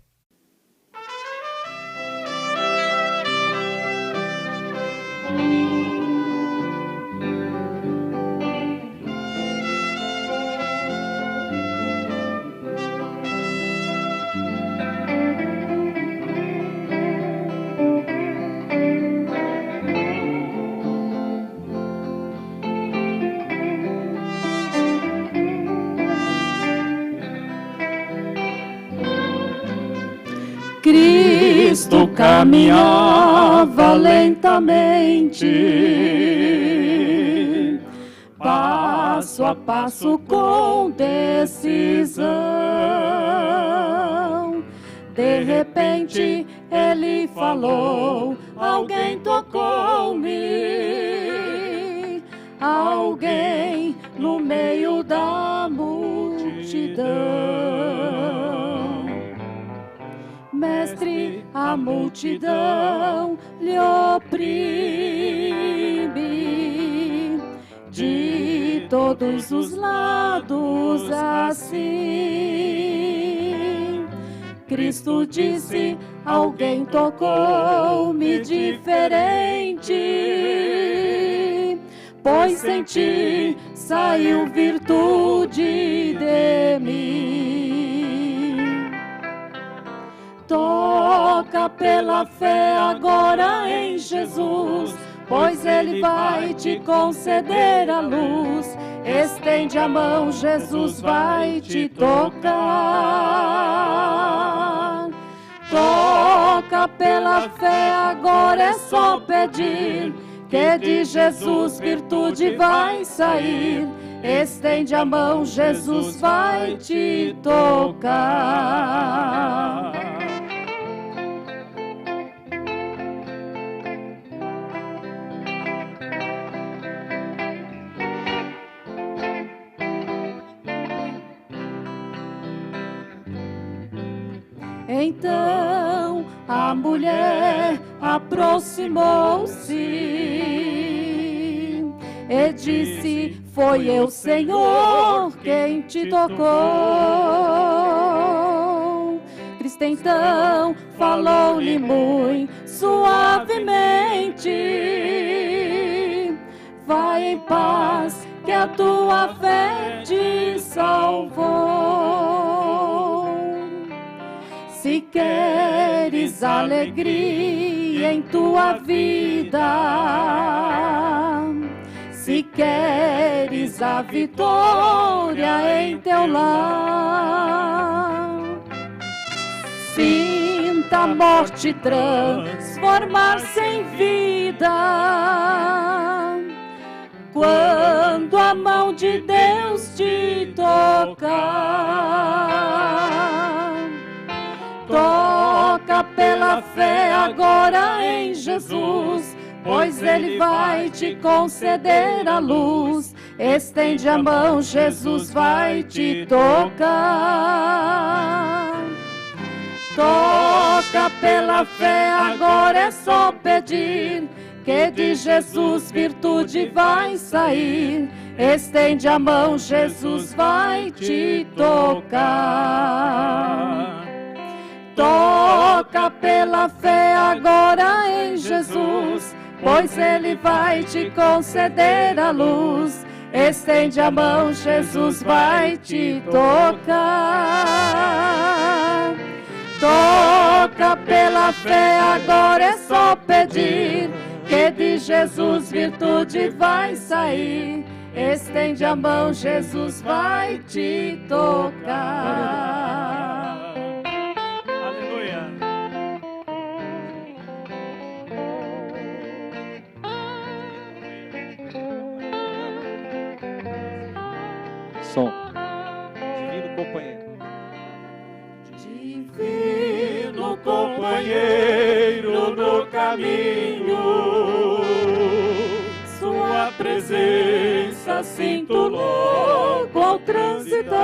Cristo caminhava lentamente, passo a passo com decisão. De repente ele falou, alguém tocou-me, alguém no meio da multidão. Mestre, a multidão lhe oprime de todos os lados assim. Cristo disse, alguém tocou-me diferente, pois senti, saiu virtude de mim. Toca pela fé agora em Jesus, pois Ele vai te conceder a luz. Estende a mão, Jesus vai te tocar. Toca pela fé agora, é só pedir, que de Jesus virtude vai sair. Estende a mão, Jesus vai te tocar. Então a mulher aproximou-se e disse, foi eu, Senhor, quem te tocou. Cristo então falou-lhe muito suavemente: vai em paz, que a tua fé te salvou. Se queres alegria em tua vida, se queres a vitória em teu lar, sinta a morte transformar-se em vida, quando a mão de Deus te tocar. Toca pela fé agora em Jesus, pois Ele vai te conceder a luz. Estende a mão, Jesus vai te tocar. Toca pela fé, agora é só pedir, que de Jesus virtude vai sair. Estende a mão, Jesus vai te tocar. Toca pela fé agora em Jesus, pois Ele vai te conceder a luz. Estende a mão, Jesus vai te tocar. Toca pela fé, agora é só pedir, que de Jesus virtude vai sair. Estende a mão, Jesus vai te tocar. Som. Divino companheiro. Divino companheiro no caminho, sua presença sinto logo ao transitar.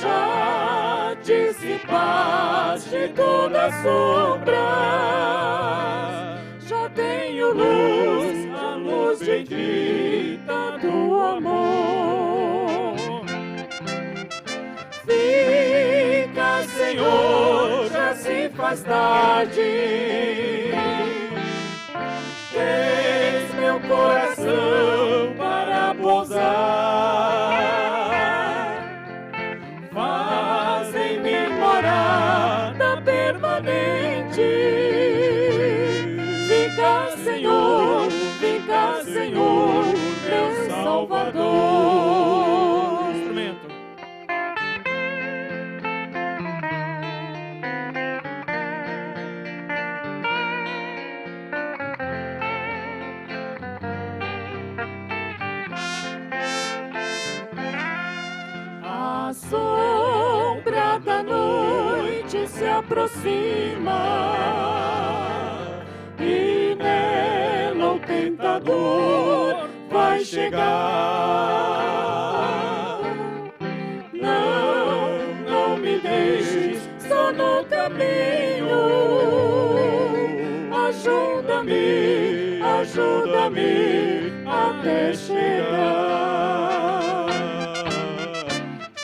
Já dissipaste toda a sombra, já tenho luz, a luz bendita do amor. Fica, Senhor, já se faz tarde. Tens meu coração para pousar. Faz em mim morada permanente. Fica, Senhor, meu Salvador. Instrumento. A sombra da noite se aproxima e nela o tentador vai chegar. Não me deixes só no caminho. Ajuda-me até chegar.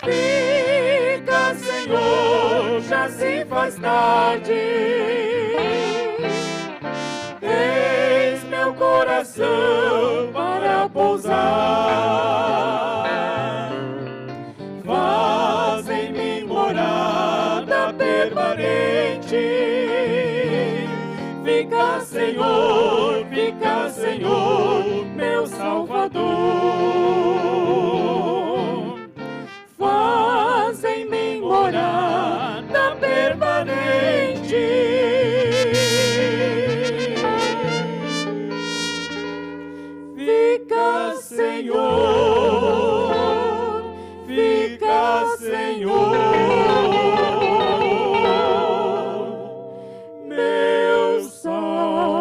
Fica, Senhor, já se faz tarde. Eis meu coração para pousar. Faz em mim morada permanente. Fica, Senhor, meu Salvador. Faz em mim morada permanente. Fica, Senhor, meu Salvador.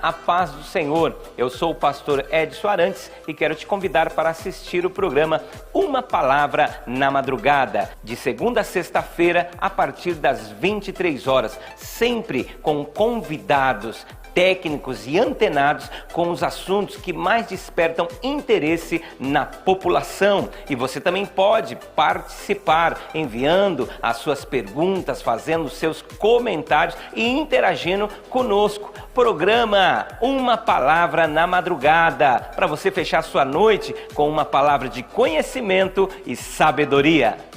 A paz do Senhor. Eu sou o pastor Edson Arantes e quero te convidar para assistir o programa Uma Palavra na Madrugada, de segunda a sexta-feira, a partir das 23 horas, sempre com convidados técnicos e antenados com os assuntos que mais despertam interesse na população. E você também pode participar enviando as suas perguntas, fazendo seus comentários e interagindo conosco. Programa Uma Palavra na Madrugada, para você fechar sua noite com uma palavra de conhecimento e sabedoria.